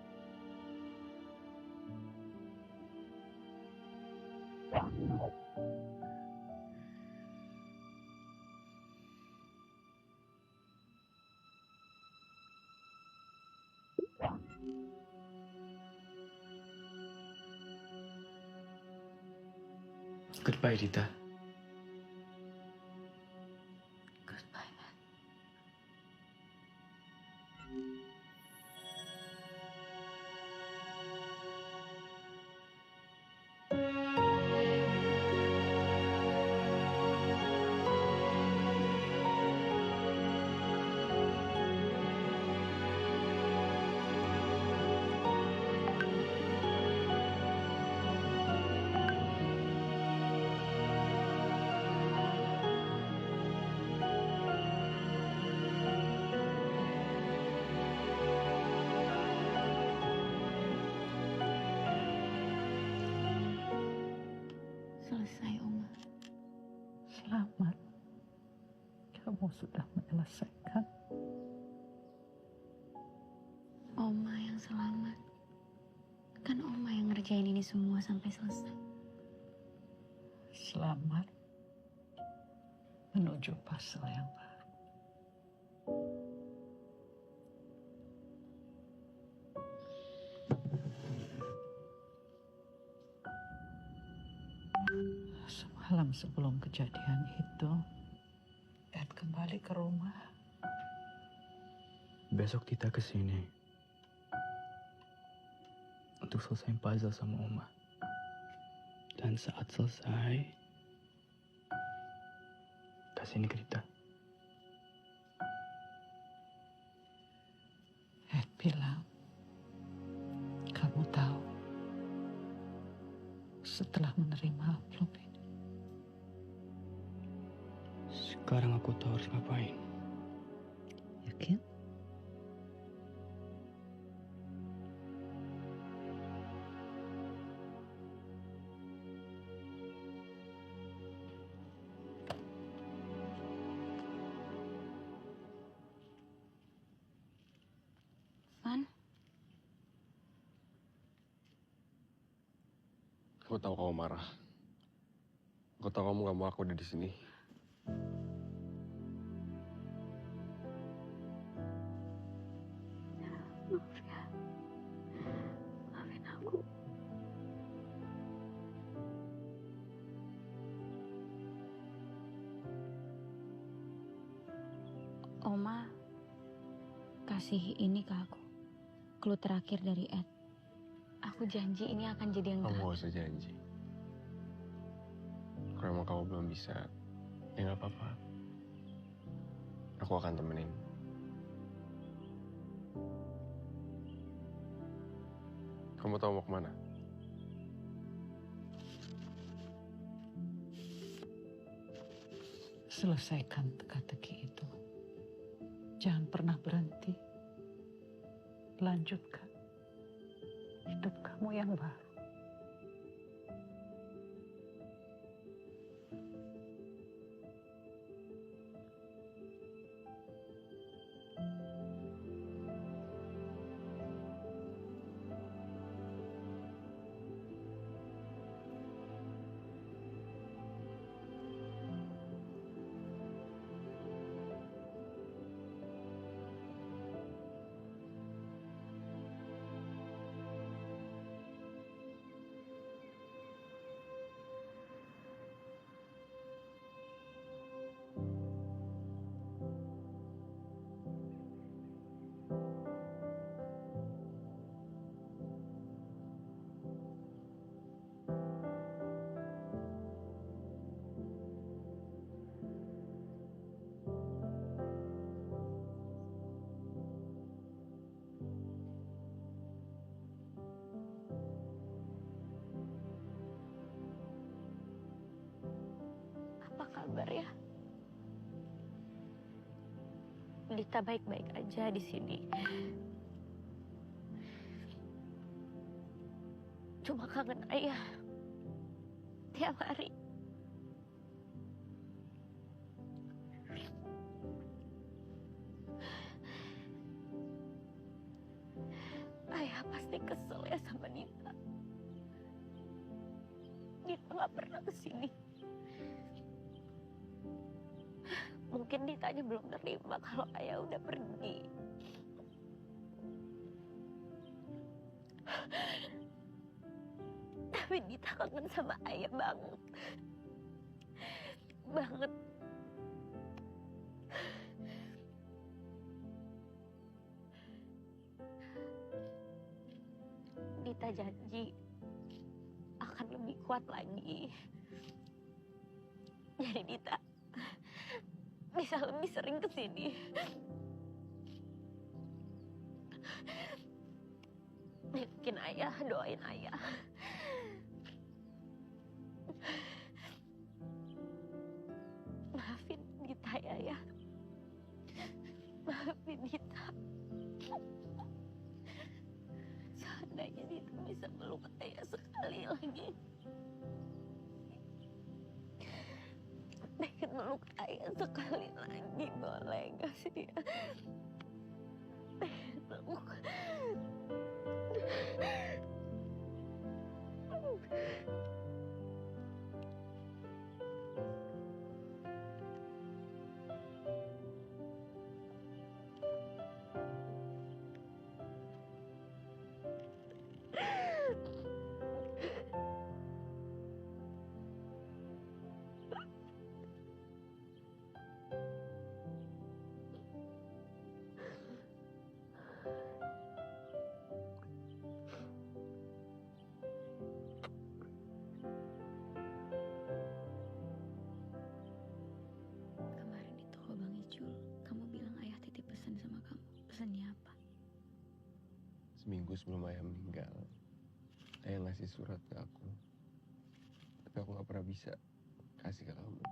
S2: Goodbye, Dita.
S1: Goodbye, man. Selesai, Oma.
S10: Selamat. Kamu sudah menyelesaikan.
S1: Oma yang selamat. Kan Oma yang ngerjain ini semua sampai selesai.
S10: Selamat menuju puzzle yang baru. Semalam sebelum kejadian itu, Ed kembali ke rumah.
S2: Besok Dita kesini untuk selesai puzzle sama Oma. Dan saat selesai, kasih ini ke Dita.
S10: Ed bilang, kamu tahu, setelah menerima amplop ini,
S2: Sekarang aku tahu harus ngapain.
S10: yakin?
S1: Van,
S4: Aku tahu kamu marah. Aku tahu kamu gak mau aku ada di sini.
S1: maaf ya. Maafin aku. Oma, kasih ini ke aku. Clue terakhir dari Ed. Aku janji ini akan jadi yang
S4: Kamu
S1: terakhir.
S4: gak usah janji. Kalau emang kamu belum bisa, ya gak apa-apa. Aku akan temenin. Kamu tahu mau kemana?
S10: Selesaikan teka-teki itu. Jangan pernah berhenti. Lanjutkan hidup kamu yang baru.
S11: sabar ya. Dita baik-baik aja di sini. Cuma kangen ayah tiap hari. Ayah pasti kesel ya sama Dita. Dita nggak pernah kesini. Mungkin Ditanya belum terima kalau ayah udah pergi. Tapi Dita kangen sama ayah banget. Banget. Dita janji akan lebih kuat lagi. Jadi Dita bisa lebih sering kesini. Mungkin ayah, doain ayah. Maafin Dita ya. Maafin Dita. Seandainya Dita bisa meluk ayah sekali lagi. Pengen meluk ayah sekali lagi, boleh gak sih ya? Pengen meluk.
S1: Kemarin di toko Bang Icul, kamu bilang ayah titip pesan sama kamu. Pesannya apa?
S4: Seminggu sebelum ayah meninggal, ayah ngasih surat ke aku. Tapi aku gak pernah bisa kasih ke kamu.